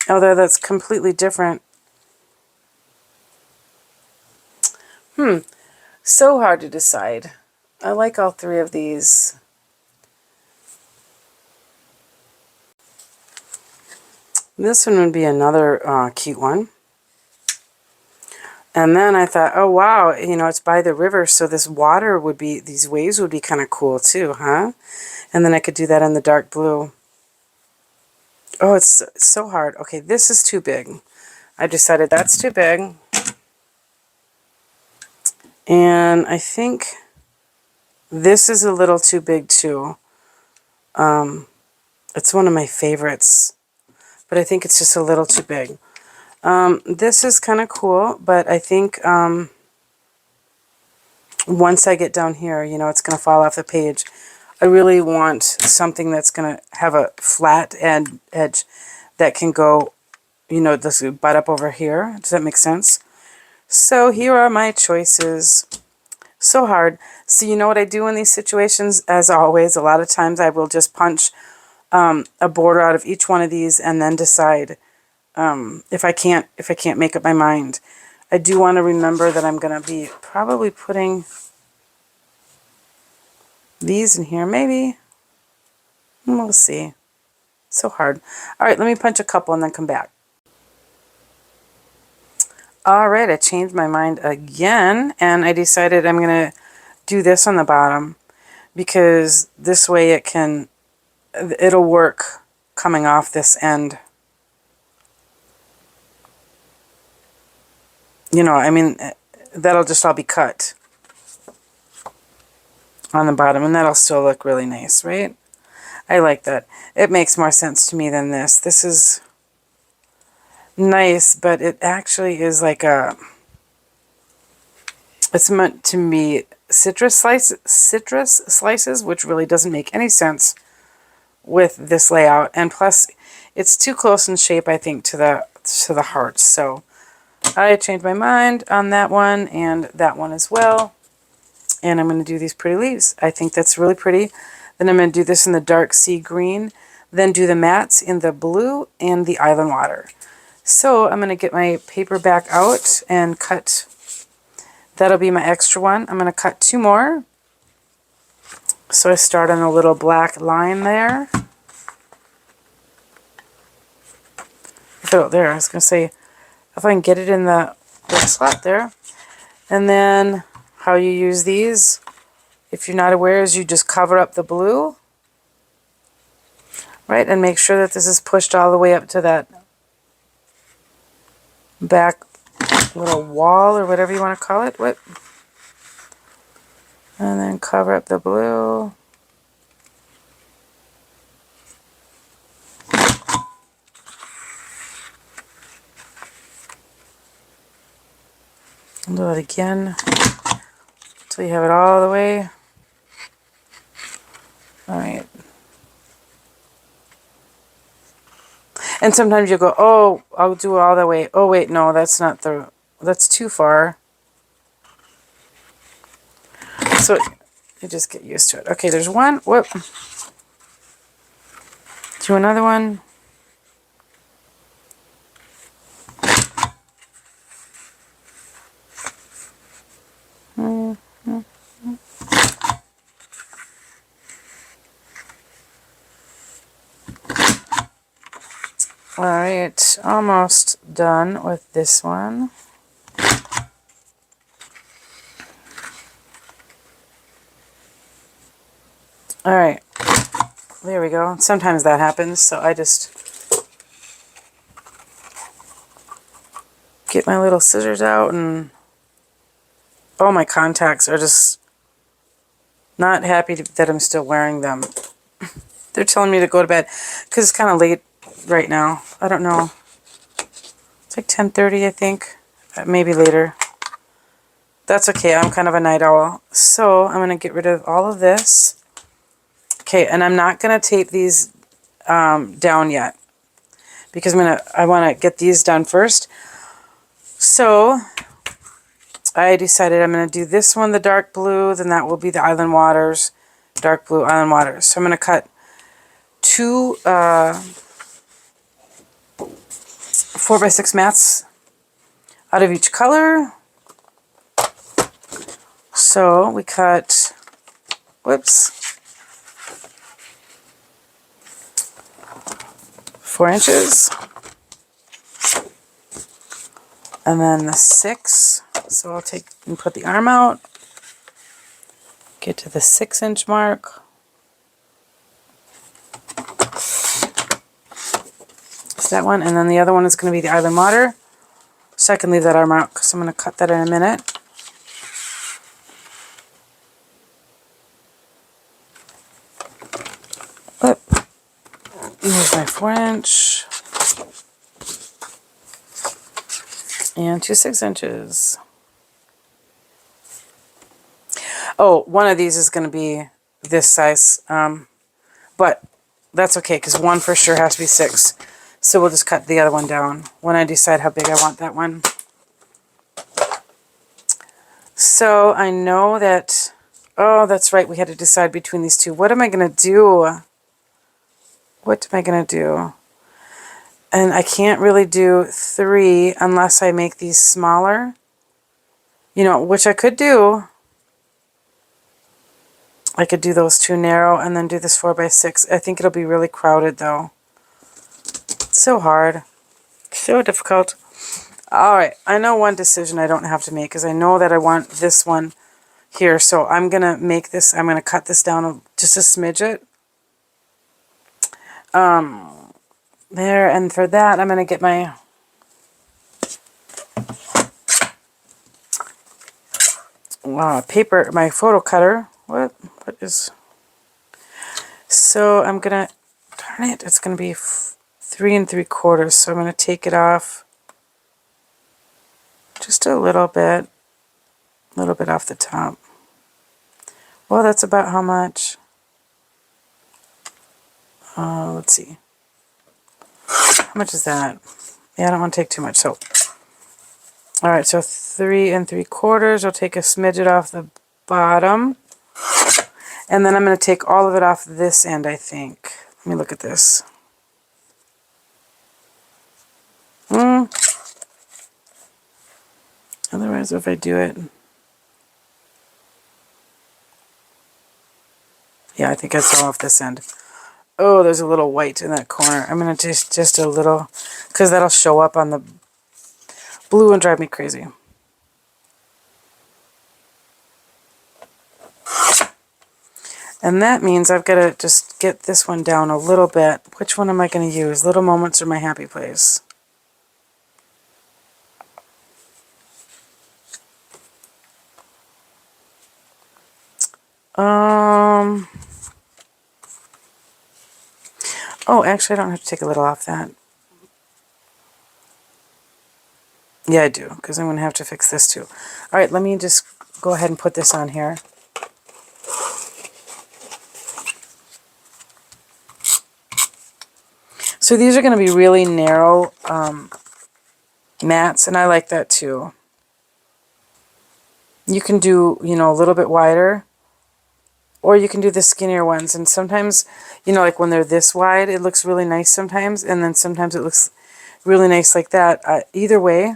Although that's completely different. So hard to decide. I like all three of these. This one would be another cute one. And then I thought, oh wow, you know, it's by the river, so this water would be, these waves would be kind of cool too, huh? And then I could do that in the dark blue. Oh, it's so hard. Okay, this is too big. I decided that's too big. And I think this is a little too big too. It's one of my favorites, but I think it's just a little too big. This is kind of cool, but I think once I get down here, you know, it's going to fall off the page. I really want something that's going to have a flat edge that can go, you know, this butt up over here. Does that make sense? So here are my choices. So hard. So you know what I do in these situations? As always, a lot of times I will just punch a border out of each one of these and then decide if I can't make up my mind. I do want to remember that I'm going to be probably putting these in here, maybe. We'll see. So hard. All right, let me punch a couple and then come back. All right, I changed my mind again, and I decided I'm going to do this on the bottom because this way it'll work coming off this end. you know, I mean, that'll just all be cut on the bottom, and that'll still look really nice, right? I like that. It makes more sense to me than this. This is nice, but it actually is like it's meant to be citrus slices, which really doesn't make any sense with this layout. And plus, it's too close in shape, I think, to the hearts. So I changed my mind on that one and that one as well. And I'm going to do these pretty leaves. I think that's really pretty. Then I'm going to do this in the dark sea green. Then do the mattes in the blue and the island water. So I'm going to get my paper back out and cut. That'll be my extra one. I'm going to cut 2 more. So I start on a little black line there. Oh, there. I was going to say, if I can get it in the slot there. And then how you use these, if you're not aware, is you just cover up the blue. Right? And make sure that this is pushed all the way up to that back little wall or whatever you want to call it. What? And then cover up the blue. And do it again until you have it all the way. Alright. And sometimes you go, oh, I'll do it all the way. Oh, wait, no, that's not that's too far. So you just get used to it. Okay, there's one. Whoop. Do another one. Alright, almost done with this one. Alright, there we go. Sometimes that happens, so I just get my little scissors out and oh, my contacts are just not happy that I'm still wearing them. They're telling me to go to bed because it's kind of late right now. I don't know. It's like 10:30, I think. Maybe later. That's okay. I'm kind of a night owl. So I'm going to get rid of all of this. Okay, and I'm not going to tape these down yet because I want to get these done first. So I decided I'm going to do this one, the dark blue, then that will be the Island Waters, dark blue Island Waters. So I'm going to cut 2 4x6 mats out of each color. So we cut, whoops, 4 inches. And then the 6. So I'll take and put the arm out. Get to the 6-inch mark. That's that one. And then the other one is going to be the Island Water. So I can leave that arm out because I'm going to cut that in a minute. Oop. Here's my 4-inch. And 2 6-inches. Oh, one of these is going to be this size. But that's okay because one for sure has to be 6. So we'll just cut the other one down when I decide how big I want that one. So I know that, oh, that's right, we had to decide between these two. What am I going to do? What am I going to do? And I can't really do 3 unless I make these smaller. You know, which I could do. I could do those 2 narrow and then do this 4x6. I think it'll be really crowded though. It's so hard. So difficult. Alright, I know one decision I don't have to make because I know that I want this one here. So I'm going to make this, I'm going to cut this down just a smidget. There, and for that I'm going to get my paper, my photo cutter. What is... So I'm gonna, darn it, it's gonna be 3 3/4. So I'm gonna take it off just a little bit off the top. Well, that's about how much? Let's see. How much is that? Yeah, I don't want to take too much. So, all right, so 3 3/4. I'll take a smidget off the bottom. And then I'm going to take all of it off this end, I think. Let me look at this. Otherwise, if I do it... Yeah, I think I saw off this end. Oh, there's a little white in that corner. I'm going to just a little... Because that'll show up on the blue and drive me crazy. And that means I've got to just get this one down a little bit. Which one am I going to use? Little Moments or My Happy Place? Oh, actually, I don't have to take a little off that. Yeah, I do, because I'm going to have to fix this too. All right, let me just go ahead and put this on here. So these are going to be really narrow mats, and I like that too. You can do, you know, a little bit wider, or you can do the skinnier ones. And sometimes, you know, like when they're this wide, it looks really nice sometimes, and then sometimes it looks really nice like that. Either way,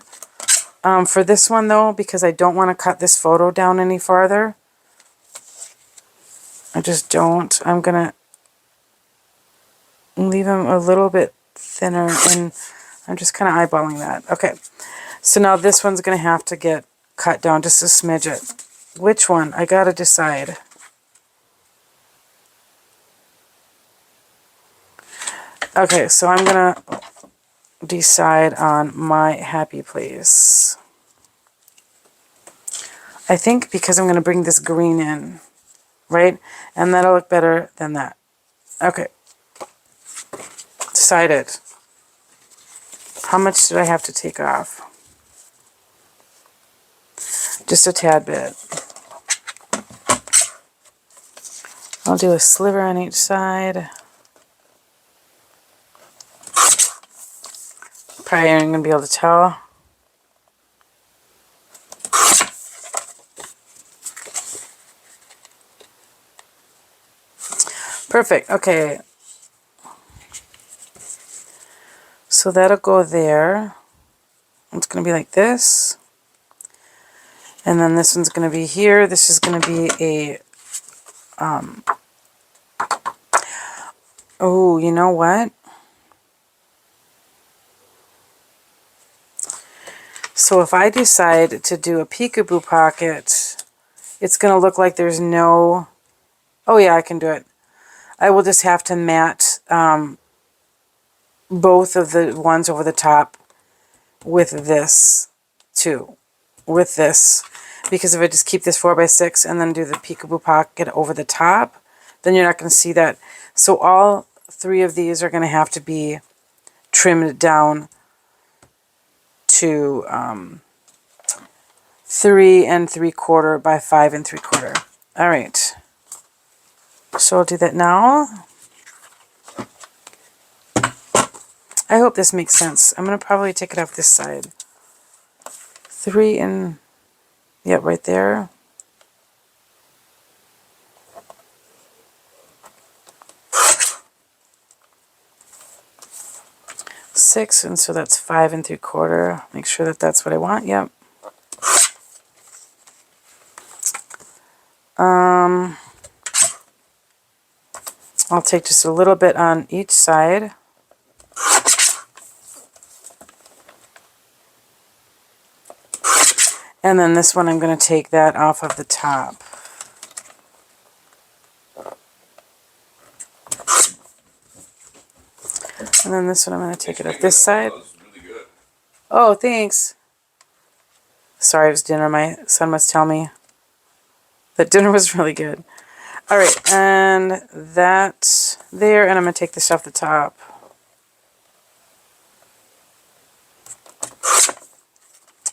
for this one though, because I don't want to cut this photo down any farther, I just don't. I'm going to leave them a little bit thinner, and I'm just kind of eyeballing that. Okay, so now this one's going to have to get cut down just a smidget. Which one? I got to decide. Okay, so I'm going to decide on My Happy Place. I think because I'm going to bring this green in, right? And that'll look better than that. Okay. Decided. How much did I have to take off? Just a tad bit. I'll do a sliver on each side. Probably aren't going to be able to tell. Perfect. Okay. So that'll go there. It's going to be like this. And then this one's going to be here. This is going to be a... oh, you know what? So if I decide to do a peekaboo pocket, it's going to look like there's no... Oh yeah, I can do it. I will just have to mat both of the ones over the top with this too. With this. Because if I just keep this 4x6 and then do the peekaboo pocket over the top, then you're not going to see that. So all 3 of these are going to have to be trimmed down to 3 3/4 by 5 3/4. All right. So I'll do that now. I hope this makes sense. I'm going to probably take it off this side. 3 and... Yep, right there. Six, and so that's 5 3/4. Make sure that that's what I want. Yep. I'll take just a little bit on each side. And then this one, I'm going to take that off of the top. And then this one, I'm going to take it off this side. Oh, thanks. Sorry, it was dinner. My son must tell me. That dinner was really good. All right, and that there, and I'm going to take this off the top.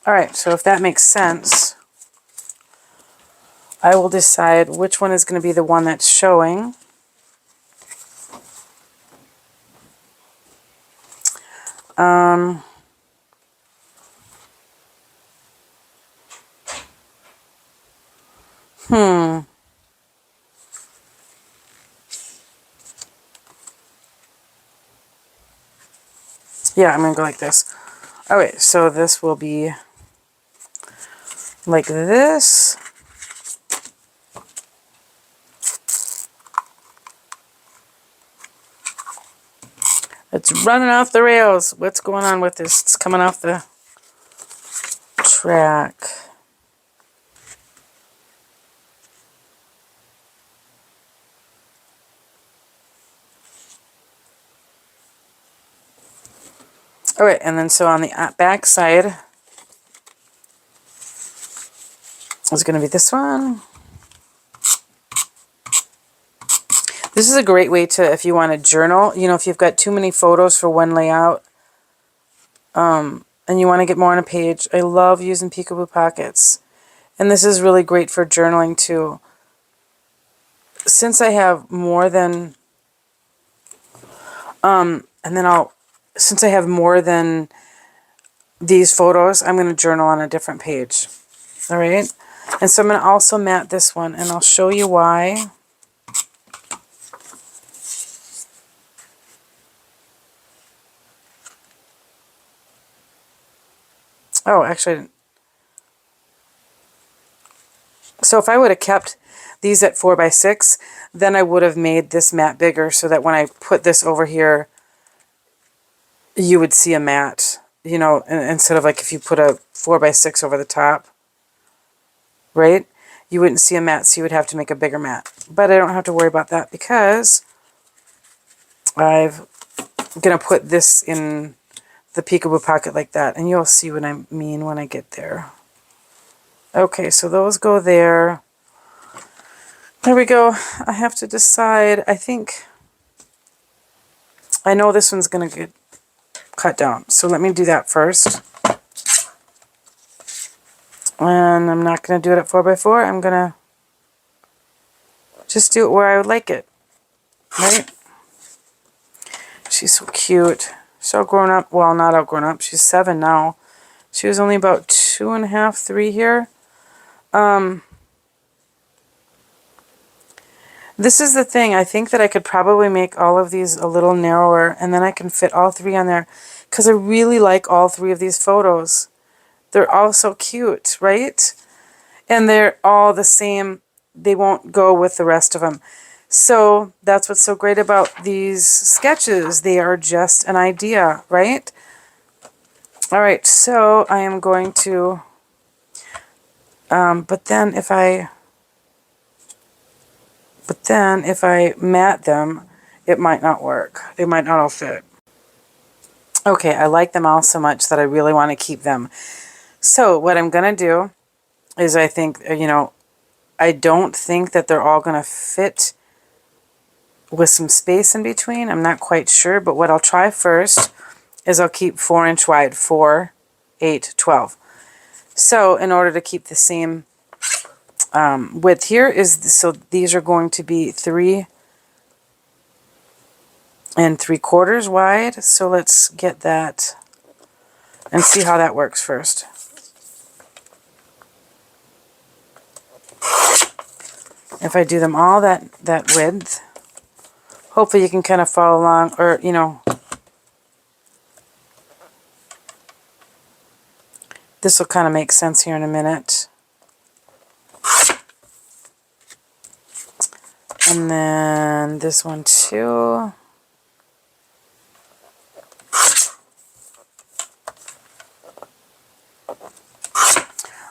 All right, so if that makes sense, I will decide which one is going to be the one that's showing. Yeah, I'm going to go like this. All right, so this will be like this. It's running off the rails. What's going on with this? It's coming off the track. All right, and then so on the back side is going to be this one. This is a great way to, if you want to journal, you know, if you've got too many photos for one layout, and you want to get more on a page. I love using Peekaboo Pockets. And this is really great for journaling too. Since I have more than, since I have more than these photos, I'm going to journal on a different page. All right. And so I'm going to also mat this one, and I'll show you why. Oh, actually, so if I would have kept these at 4x6, then I would have made this mat bigger so that when I put this over here, you would see a mat, you know, instead of like if you put a 4x6 over the top, right? You wouldn't see a mat, so you would have to make a bigger mat. But I don't have to worry about that because I'm going to put this in the Peekaboo Pocket like that, and you'll see what I mean when I get there. Okay, so those go there. There we go. I have to decide. I think I know this one's going to get cut down, so let me do that first. And I'm not going to do it at 4x4. I'm going to just do it where I would like it, right? She's so cute. She's all grown up. Well, not all grown up. She's 7 now. She was only about 2.5, 3 here. This is the thing. I think that I could probably make all of these a little narrower, and then I can fit all 3 on there because I really like all 3 of these photos. They're all so cute, right? And they're all the same. They won't go with the rest of them. So that's what's so great about these sketches. They are just an idea, right? All right, so I am going to, but then if I mat them, it might not work. They might not all fit. Okay, I like them all so much that I really want to keep them. So what I'm going to do is I think, you know, I don't think that they're all going to fit with some space in between. I'm not quite sure, but what I'll try first is I'll keep 4-inch wide, 4, 8, 12. So in order to keep the same width here so these are going to be 3 3/4 wide. So let's get that and see how that works first. If I do them all that width, hopefully you can kind of follow along, or, you know, this will kind of make sense here in a minute. And then this one too.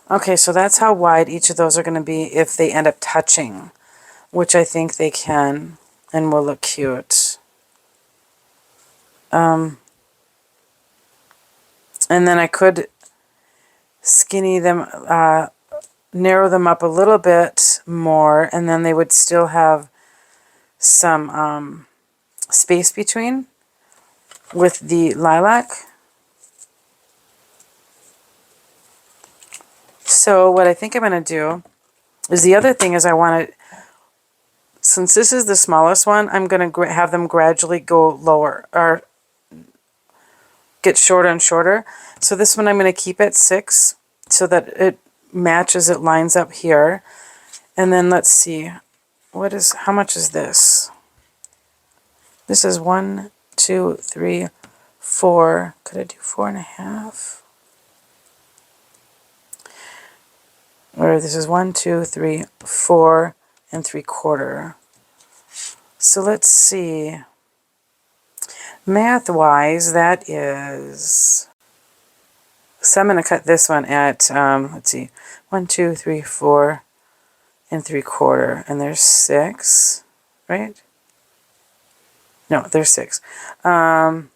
Okay, so that's how wide each of those are going to be if they end up touching, which I think they can and will look cute. And then I could skinny them, narrow them up a little bit more, and then they would still have some space between with the lilac. So what I think I'm going to do is, the other thing is, I want to, since this is the smallest one, I'm going to have them gradually go lower, or get shorter and shorter. So this one I'm going to keep at 6 so that it matches, it lines up here. And then let's see, how much is this? This is 1, 2, 3, 4. Could I do 4.5? Or this is 1, 2, 3, 4 and 3/4. So let's see. Math-wise, that is. So I'm going to cut this one at, let's see, 1, 2, 3, 4 and 3/4, and there's 6, right? No, there's 6. Kind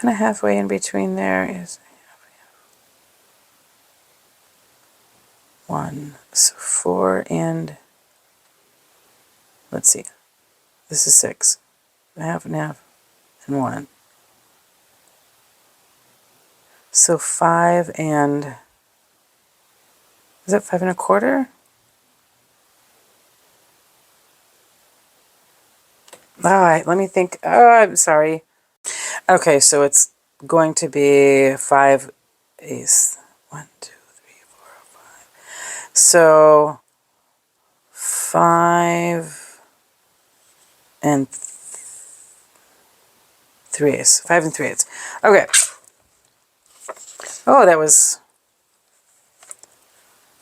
of halfway in between there is 1, so 4 and, let's see, this is 6, half and half, and 1. So 5 and, is that 5 1/4? All right, let me think. Oh, I'm sorry. Okay, so it's going to be 5/8. 1, 2, 3, 4, 5. So 5 and 3/8. 5 and 3/8. Okay. Oh, that was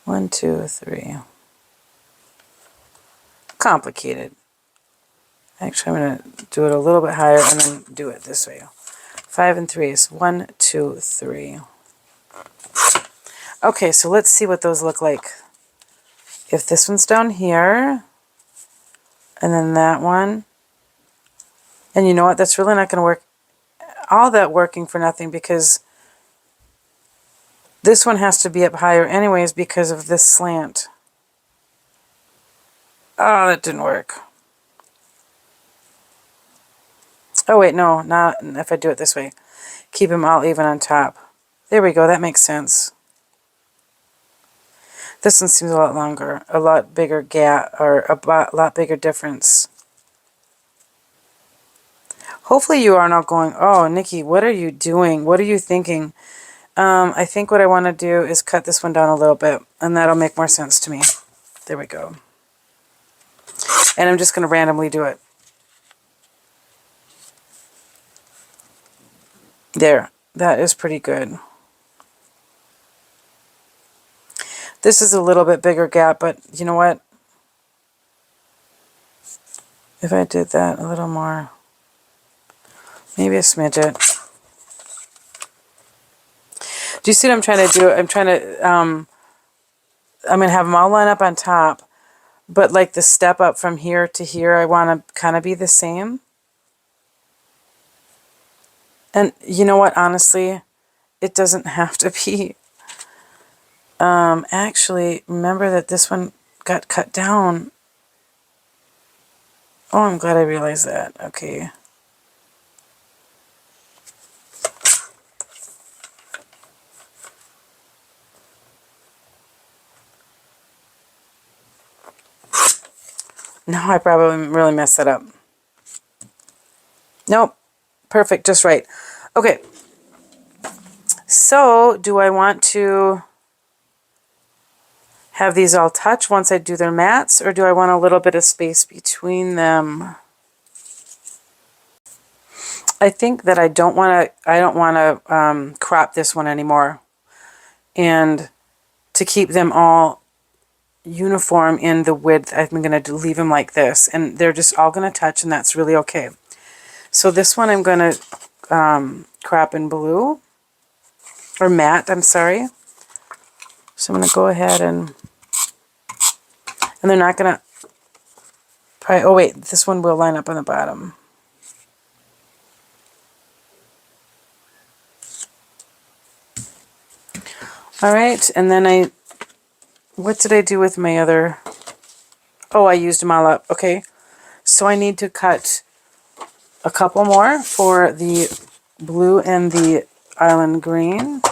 1, 2, 3. Complicated. Actually, I'm going to do it a little bit higher and then do it this way. 5 and 3/8. 1, 2, 3. Okay, so let's see what those look like. If this one's down here, and then that one, and you know what? That's really not going to work. All that working for nothing, because this one has to be up higher anyways because of this slant. Oh, that didn't work. Oh, wait, no, not if I do it this way. Keep them all even on top. There we go, that makes sense. This one seems a lot longer, a lot bigger gap, or a lot bigger difference. Hopefully you are not going, oh, Nikki, what are you doing? What are you thinking? I think what I want to do is cut this one down a little bit, and that'll make more sense to me. There we go. And I'm just going to randomly do it. There, that is pretty good. This is a little bit bigger gap, but you know what? If I did that a little more, maybe a smidget. Do you see what I'm trying to do? I'm trying to, I'm going to have them all line up on top, but like the step up from here to here, I want to kind of be the same. And you know what? Honestly, it doesn't have to be. Actually, remember that this one got cut down. Oh, I'm glad I realized that. Okay. No, I probably really messed that up. Nope. Perfect. Just right. Okay. So, do I want to have these all touch once I do their mats, or do I want a little bit of space between them? I think that I don't want to crop this one anymore. And to keep them all uniform in the width, I'm going to leave them like this, and they're just all going to touch, and that's really okay. So this one I'm going to crop in blue, or matte, I'm sorry. So I'm going to go ahead and they're not going to, probably, oh wait, this one will line up on the bottom. All right, and then what did I do with my other? Oh, I used them all up. Okay. So I need to cut a couple more for the blue and the island green.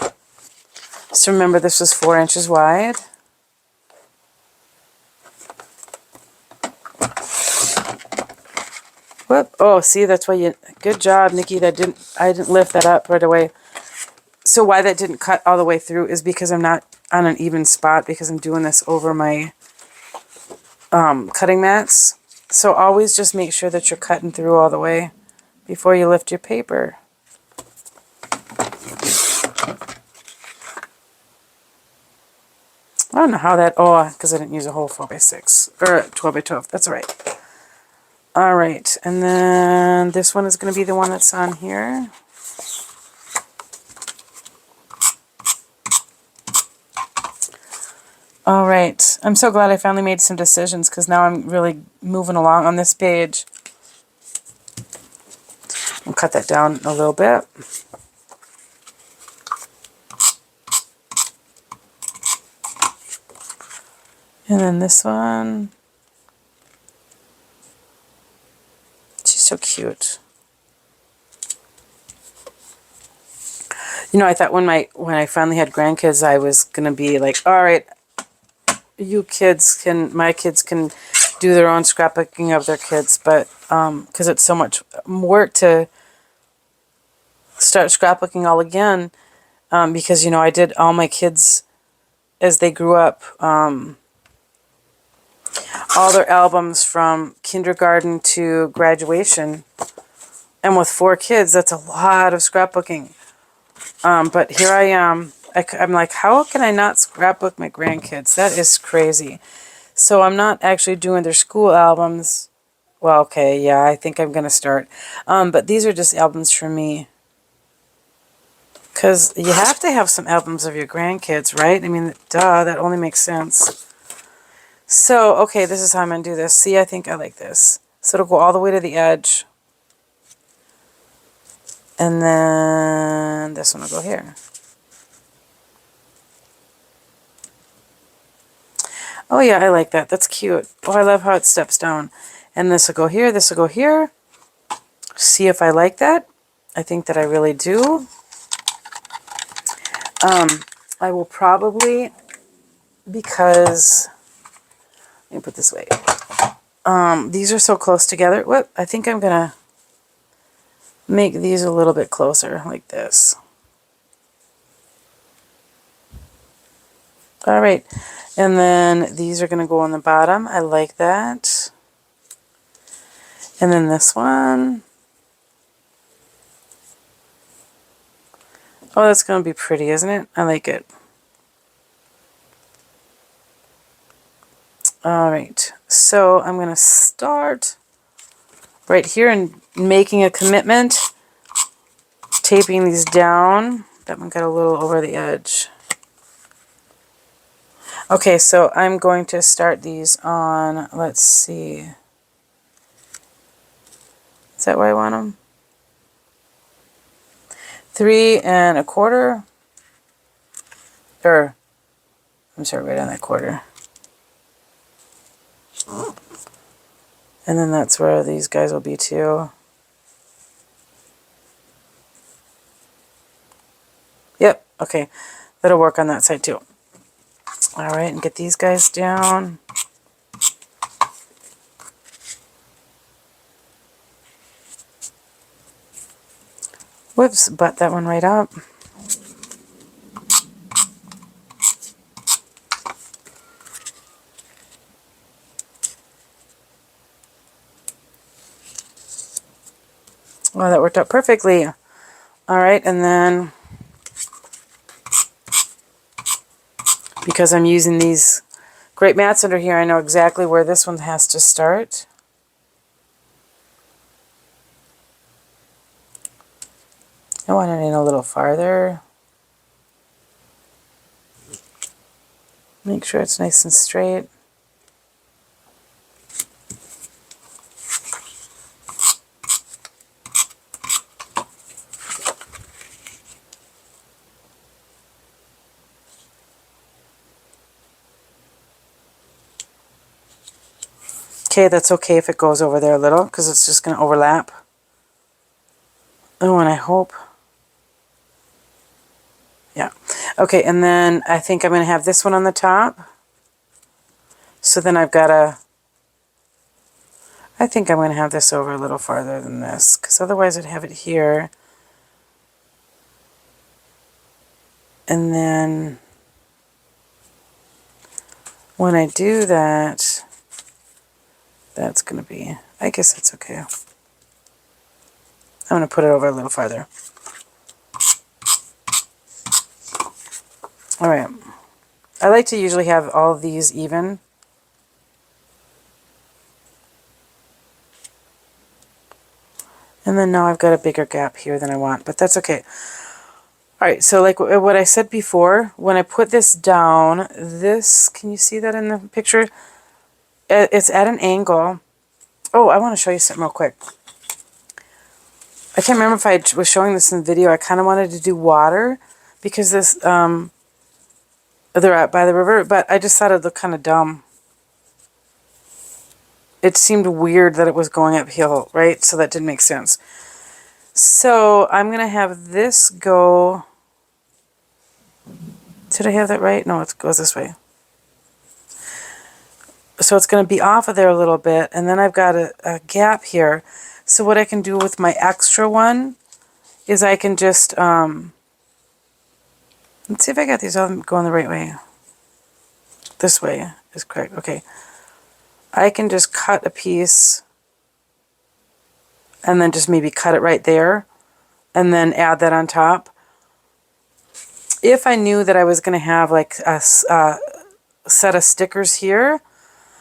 So remember, this was 4 inches wide. Whoop. Oh, see, that's why you... Good job, Nikki. I didn't lift that up right away. So why that didn't cut all the way through is because I'm not on an even spot because I'm doing this over my cutting mats. So always just make sure that you're cutting through all the way before you lift your paper. I don't know how that... Oh, because I didn't use a whole 4x6 or 12x12. That's all right. All right, and then this one is going to be the one that's on here. All right, I'm so glad I finally made some decisions because now I'm really moving along on this page. I'll cut that down a little bit. And then this one. She's so cute. You know, I thought when I finally had grandkids, I was gonna be like, all right, my kids can do their own scrapbooking of their kids, but because it's so much work to start scrapbooking all again, because you know I did all my kids as they grew up, all their albums from kindergarten to graduation, and with 4 kids, that's a lot of scrapbooking. But here I am. I'm like, how can I not scrapbook my grandkids? That is crazy. So I'm not actually doing their school albums. Well, okay, yeah, I think I'm going to start. But these are just albums for me. Because you have to have some albums of your grandkids, right? I mean, duh, that only makes sense. So, okay, this is how I'm going to do this. See, I think I like this. So it'll go all the way to the edge. And then this one will go here. Oh yeah, I like that. That's cute. Oh, I love how it steps down. And this will go here, this will go here. See if I like that. I think that I really do. I will probably, because, let me put this way. These are so close together. Whoop, I think I'm going to make these a little bit closer, like this. All right. And then these are going to go on the bottom. I like that. And then this one. Oh, that's going to be pretty, isn't it? I like it. All right. So I'm going to start right here and making a commitment. Taping these down. That one got a little over the edge. Okay, so I'm going to start these on, let's see. Is that where I want them? 3 1/4. Or, I'm sorry, right on that quarter. And then that's where these guys will be too. Yep, okay. That'll work on that side too. Alright, and get these guys down. Whoops, butt that one right up. Well, that worked out perfectly. Alright, and then, because I'm using these great mats under here, I know exactly where this one has to start. I want it in a little farther. Make sure it's nice and straight. Okay, that's okay if it goes over there a little, because it's just going to overlap. Oh, and I hope... Yeah. Okay, and then I think I'm going to have this one on the top. So then I've got to... I think I'm going to have this over a little farther than this, because otherwise I'd have it here. And then when I do that, that's going to be... I guess that's okay. I'm going to put it over a little farther. Alright. I like to usually have all of these even. And then now I've got a bigger gap here than I want, but that's okay. Alright, so like what I said before, when I put this down, this, can you see that in the picture? It's at an angle. Oh, I want to show you something real quick. I can't remember if I was showing this in the video. I kind of wanted to do water because this, they're out by the river, but I just thought it looked kind of dumb. It seemed weird that it was going uphill, right? So that didn't make sense. So I'm going to have this go... Did I have that right? No, it goes this way. So it's going to be off of there a little bit, and then I've got a gap here. So what I can do with my extra one is I can just... let's see if I got these all going the right way. This way is correct. Okay. I can just cut a piece and then just maybe cut it right there and then add that on top. If I knew that I was going to have like a set of stickers here,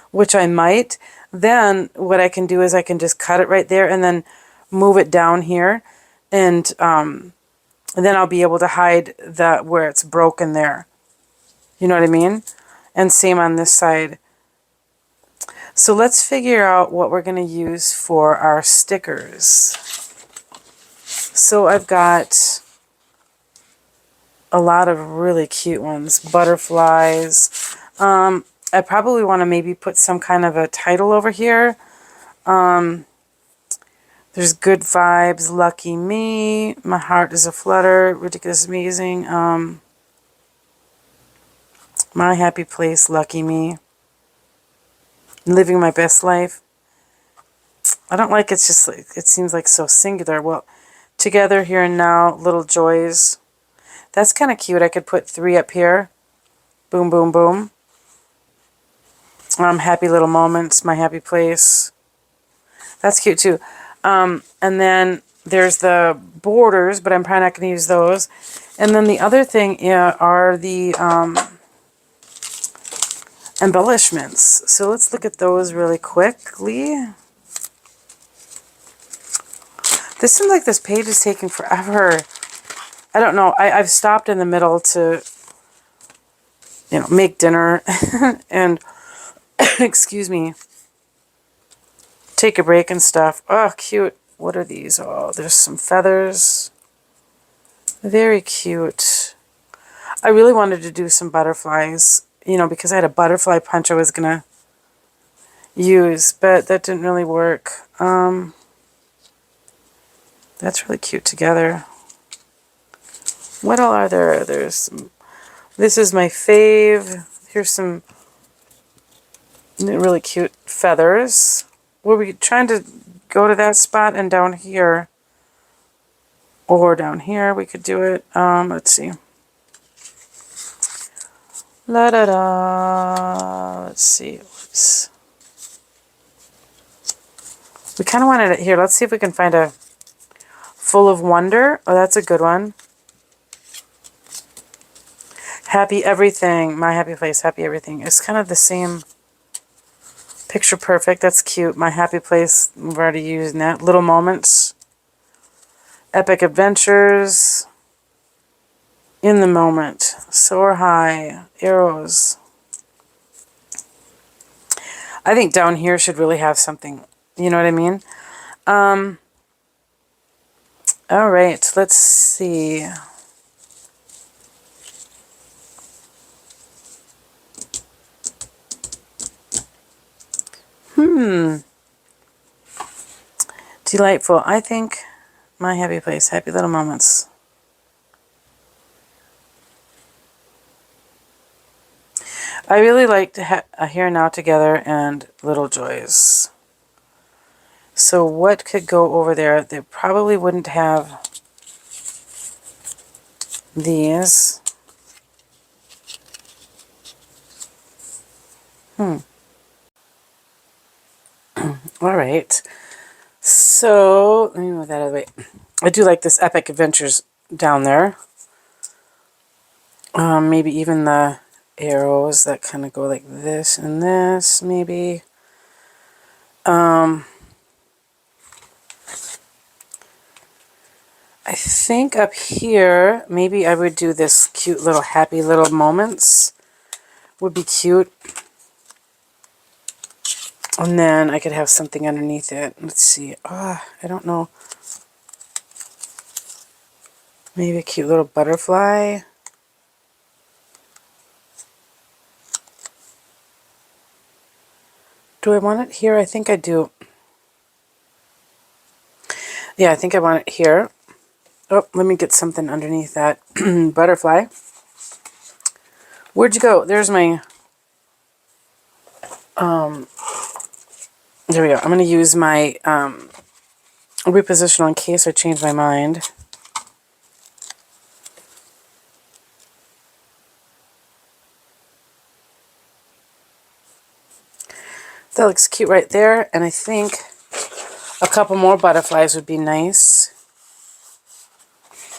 which I might, then what I can do is I can just cut it right there and then move it down here, and then I'll be able to hide that where it's broken there. You know what I mean? And same on this side. So let's figure out what we're going to use for our stickers. So I've got a lot of really cute ones. Butterflies. I probably want to maybe put some kind of a title over here. There's Good Vibes, Lucky Me, My Heart is a Flutter, Ridiculous Amazing, My Happy Place, Lucky Me, Living My Best Life. I don't like it's just like, it seems like so singular. Well, Together, Here and Now, Little Joys. That's kind of cute. I could put 3 up here. Boom, boom, boom. Happy Little Moments, My Happy Place. That's cute too. And then there's the borders, but I'm probably not going to use those. And then the other thing are the embellishments. So let's look at those really quickly. This seems like this page is taking forever. I don't know. I've stopped in the middle to, make dinner and, excuse me, take a break and stuff. Oh, cute. What are these? Oh, there's some feathers. Very cute. I really wanted to do some butterflies, because I had a butterfly punch I was going to use, but that didn't really work. That's really cute together. What all are there? There's some, this is my fave. Here's some really cute feathers. Were we trying to go to that spot and down here? Or down here, we could do it. Let's see. La da da. Let's see. Oops. We kind of wanted it here. Let's see if we can find a Full of Wonder. Oh, that's a good one. Happy Everything. My Happy Place, Happy Everything. It's kind of the same. Picture Perfect. That's cute. My Happy Place. We've already used that. Little Moments. Epic Adventures. In the Moment. Soar High. Arrows. I think down here should really have something. You know what I mean? All right. Let's see. Delightful. I think my happy place, happy little moments. I really liked a Here Now Together and Little Joys. So what could go over there? They probably wouldn't have these. All right. So, let me move that out of the way. I do like this Epic Adventures down there. Maybe even the arrows that kind of go like this and this, maybe. I think up here, maybe I would do this cute little happy little moments. Would be cute. And then I could have something underneath it. Let's see. I don't know. Maybe a cute little butterfly. Do I want it here? I think I do. Yeah, I think I want it here. Oh, let me get something underneath that butterfly. Where'd you go? There's my... there we go. I'm going to use my repositional in case I change my mind. That looks cute right there. And I think a couple more butterflies would be nice.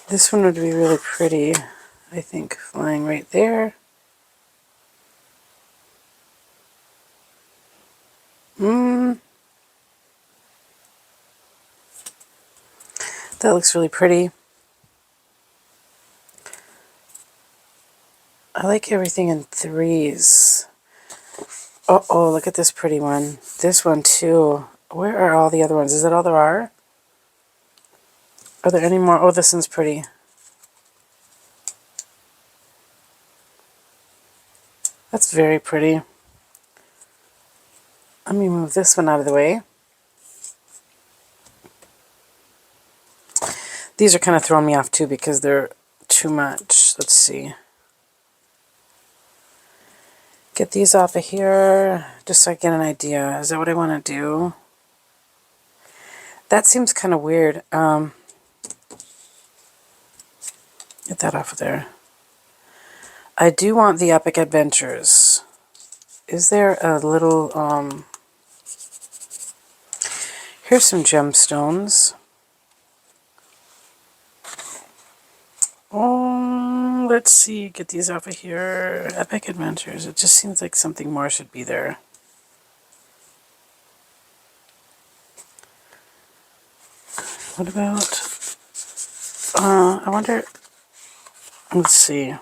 This one would be really pretty, I think, flying right there. That looks really pretty. I like everything in threes. Oh, look at this pretty one. This one too. Where are all the other ones? Is that all there are? Are there any more? Oh, this one's pretty. That's very pretty. Let me move this one out of the way. These are kind of throwing me off too because they're too much. Let's see. Get these off of here just so I get an idea. Is that what I want to do? That seems kind of weird. Get that off of there. I do want the Epic Adventures. Is there a little, here's some gemstones. Let's see, get these off of here. Epic Adventures. It just seems like something more should be there. What about, I wonder, let's see. I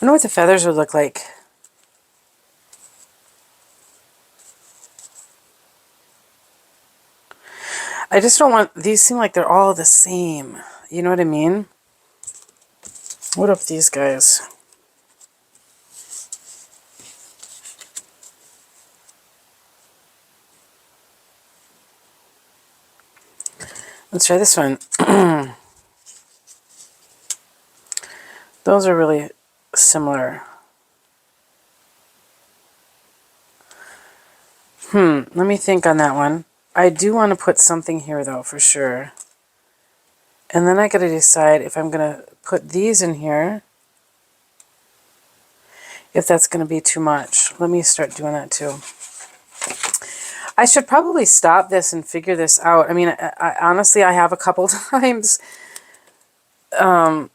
wonder what the feathers would look like. I just don't want, these seem like they're all the same. You know what I mean? What up these guys? Let's try this one. Those are really similar. Let me think on that one. I do want to put something here though, for sure. And then I gotta decide if I'm gonna put these in here. If that's gonna be too much. Let me start doing that too. I should probably stop this and figure this out. I mean, I honestly, I have a couple times. Because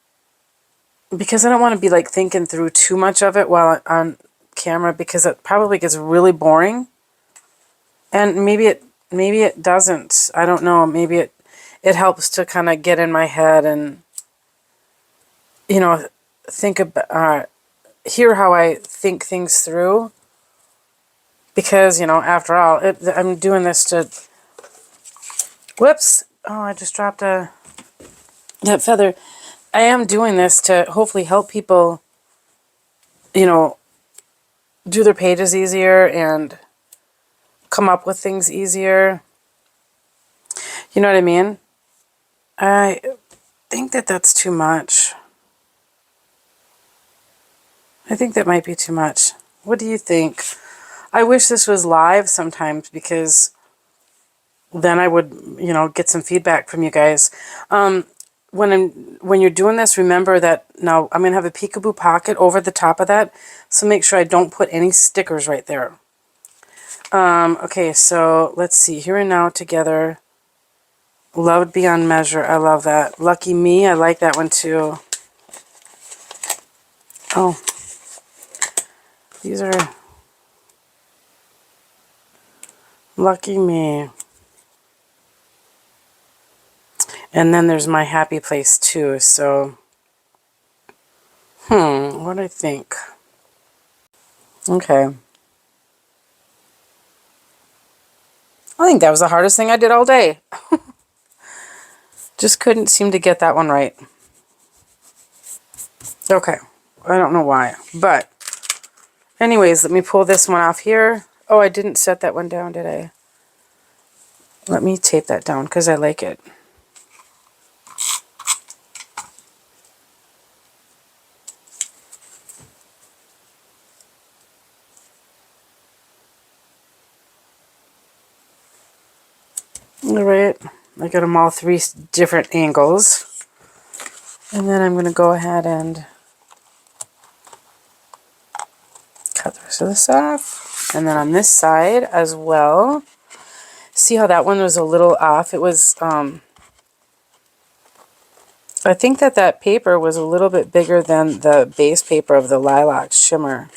I don't want to be like thinking through too much of it while on camera because it probably gets really boring. And maybe it doesn't. I don't know. Maybe it helps to kind of get in my head and, you know, think about, hear how I think things through. Because, you know, after all, I'm doing this to, whoops. Oh, I just dropped that feather. I am doing this to hopefully help people, you know, do their pages easier and come up with things easier. You know what I mean? I think that that's too much. I think that might be too much. What do you think? I wish this was live sometimes because then I would, you know, get some feedback from you guys. When you're doing this, remember that now I'm going to have a peekaboo pocket over the top of that. So make sure I don't put any stickers right there. Okay, so let's see. Here and Now Together. Loved Beyond Measure. I love that. Lucky Me. I like that one too. Oh. These are Lucky Me. And then there's My Happy Place too. So, what do I think? Okay. I think that was the hardest thing I did all day. Just couldn't seem to get that one right. Okay. I don't know why. But, anyways, let me pull this one off here. Oh, I didn't set that one down, did I? Let me tape that down because I like it. Alright, I got them all three different angles. And then I'm going to go ahead and cut the rest of this off. And then on this side as well. See how that one was a little off? It was, I think that paper was a little bit bigger than the base paper of the Lilac Shimmer.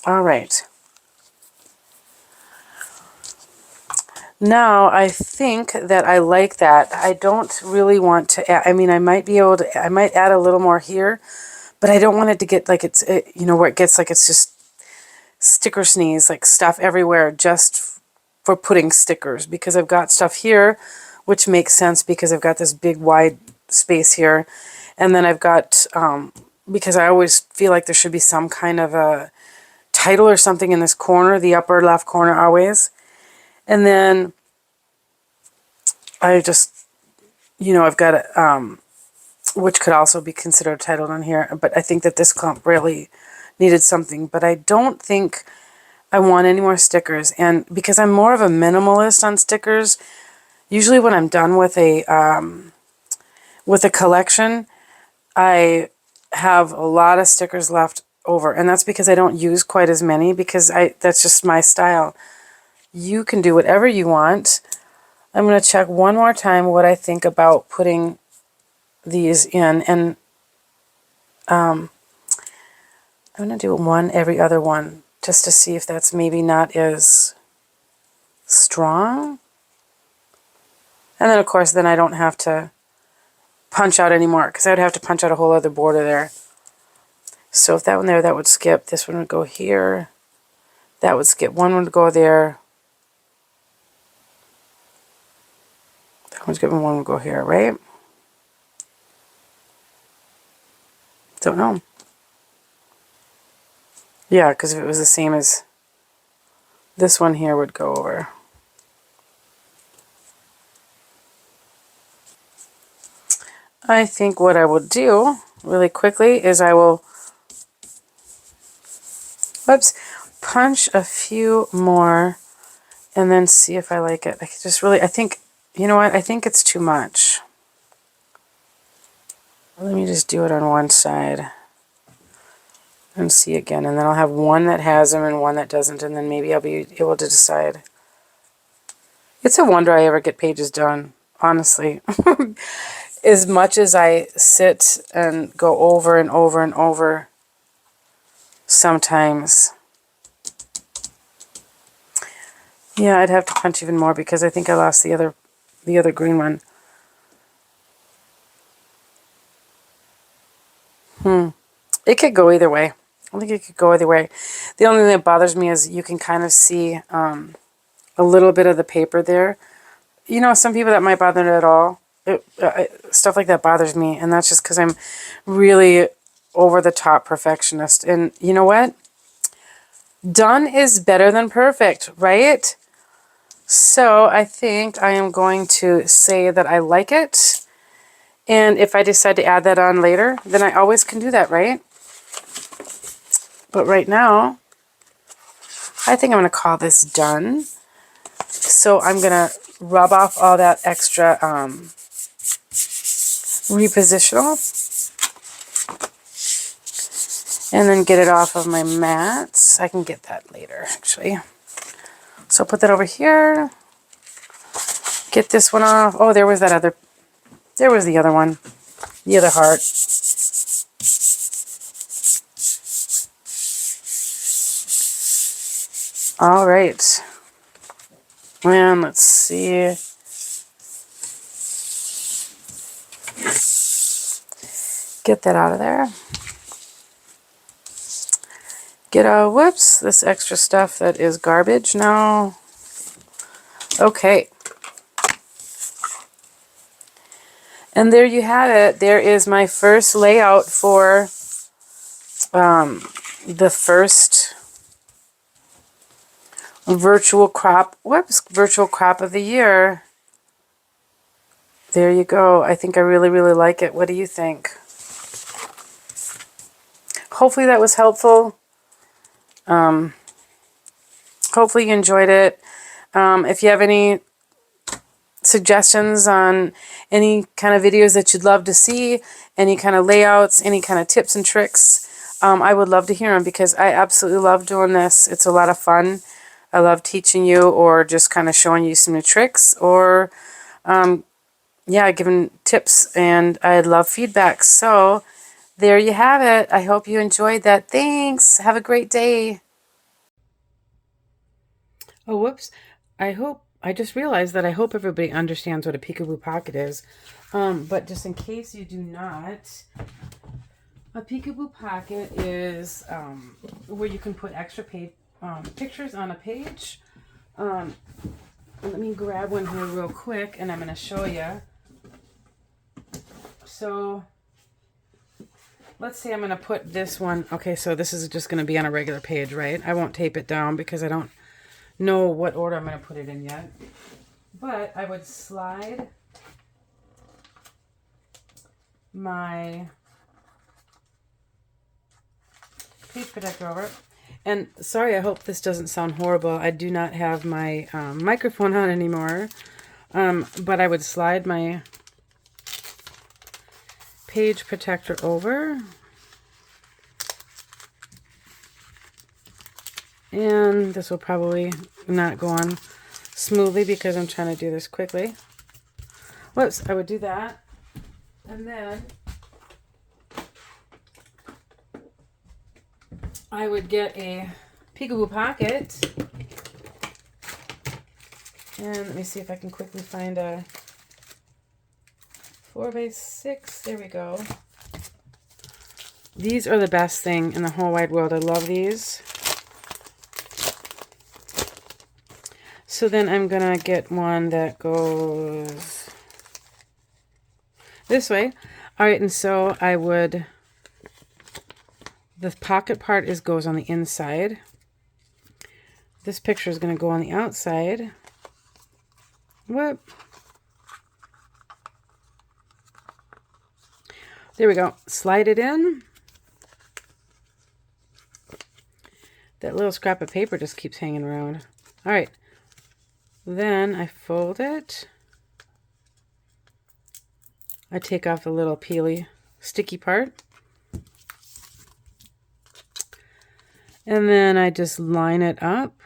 Alright. Now, I think that I like that. I don't really want to add, I mean, I might be able to, I might add a little more here, but I don't want it to get like you know, where it gets like it's just sticker sneeze, like stuff everywhere just for putting stickers, because I've got stuff here, which makes sense because I've got this big wide space here. And then I've got, because I always feel like there should be some kind of a title or something in this corner, the upper left corner always. And then I just, you know, I've got a, which could also be considered titled on here, but I think that this clump really needed something, but I don't think I want any more stickers. And because I'm more of a minimalist on stickers, usually when I'm done with a collection, I have a lot of stickers left over, and that's because I don't use quite as many, because that's just my style. You can do whatever you want. I'm going to check one more time what I think about putting these in, and I'm going to do one every other one just to see if that's maybe not as strong. And then, of course, then I don't have to punch out anymore, because I would have to punch out a whole other border there. So if that one there, that would skip. This one would go here. That would skip. One would go there. That one's skipping. One would go here, right? Don't know. Yeah, because if it was the same as this one here would go over. I think what I will do really quickly is I will, punch a few more and then see if I like it. I just really, I think, you know what, I think it's too much. Let me just do it on one side and see again, and then I'll have one that has them and one that doesn't, and then maybe I'll be able to decide. It's a wonder I ever get pages done, honestly. As much as I sit and go over and over and over sometimes. Yeah, I'd have to punch even more because I think I lost the other green one. It could go either way. I think it could go either way. The only thing that bothers me is you can kind of see a little bit of the paper there. You know, some people that might bother it at all. Stuff like that bothers me, and that's just because I'm really over the top perfectionist. And you know what? Done is better than perfect, right? So I think I am going to say that I like it. And if I decide to add that on later, then I always can do that, right? But right now, I think I'm going to call this done. So I'm going to rub off all that extra repositional. And then get it off of my mats. I can get that later, actually. So I'll put that over here. Get this one off. Oh, there was that other. There was the other one. The other heart. All right. And let's see. Get that out of there. Get out, whoops, this extra stuff that is garbage now. Okay. And there you have it. There is my first layout for the first virtual crop of the year. There you go. I think I really, really like it. What do you think? Hopefully that was helpful. Hopefully you enjoyed it. If you have any suggestions on any kind of videos that you'd love to see, any kind of layouts, any kind of tips and tricks, I would love to hear them because I absolutely love doing this. It's a lot of fun. I love teaching you or just kind of showing you some new tricks or, yeah, giving tips, and I love feedback. So there you have it. I hope you enjoyed that. Thanks. Have a great day. Oh, whoops. I just realized that I hope everybody understands what a peekaboo pocket is. But just in case you do not, a peekaboo pocket is where you can put extra pictures on a page. Let me grab one here real quick and I'm going to show you. So let's say I'm going to put this one. Okay, so this is just going to be on a regular page, right? I won't tape it down because I don't know what order I'm going to put it in yet. But I would slide my page protector over. And sorry, I hope this doesn't sound horrible. I do not have my microphone on anymore. But I would slide my page protector over. And this will probably not go on smoothly because I'm trying to do this quickly. Whoops, I would do that. And then I would get a peekaboo pocket. And let me see if I can quickly find a 4x6. There we go. These are the best thing in the whole wide world. I love these. So then I'm going to get one that goes this way. All right, and so I would, the pocket part goes on the inside. This picture is going to go on the outside. Whoop. There we go. Slide it in. That little scrap of paper just keeps hanging around. All right. Then I fold it. I take off the little peely, sticky part. And then I just line it up.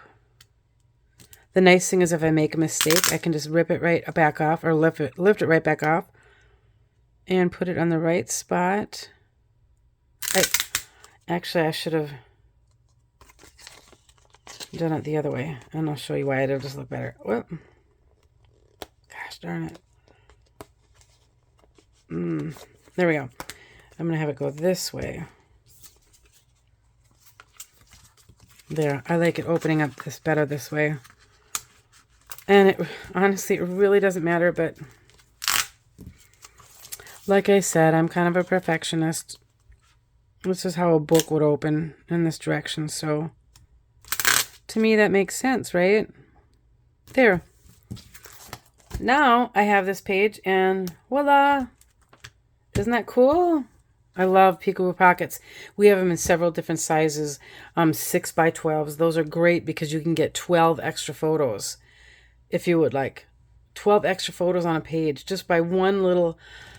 The nice thing is if I make a mistake, I can just rip it right back off or lift it right back off and put it on the right spot. Actually, I should have done it the other way, and I'll show you why. It'll just look better. Whoop. Gosh darn it. There we go. I'm going to have it go this way. There. I like it opening up this better this way. And it honestly, it really doesn't matter, but like I said, I'm kind of a perfectionist. This is how a book would open in this direction, so To me, that makes sense, right? There. Now I have this page and voila. Isn't that cool? I love peekaboo pockets. We have them in several different sizes, 6 by 12s. Those are great because you can get 12 extra photos if you would like. 12 extra photos on a page just by one little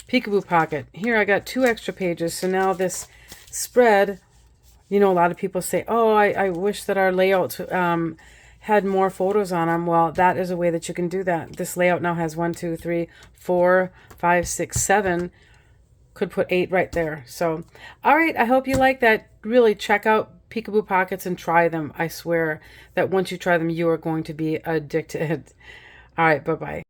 peekaboo pocket. Here I got 2 extra pages. So now this spread, you know, a lot of people say, oh, I wish that our layout had more photos on them. Well, that is a way that you can do that. This layout now has 1, 2, 3, 4, 5, 6, 7. Could put 8 right there. So, all right, I hope you like that. Really check out peekaboo pockets and try them. I swear that once you try them, you are going to be addicted. All right, bye-bye.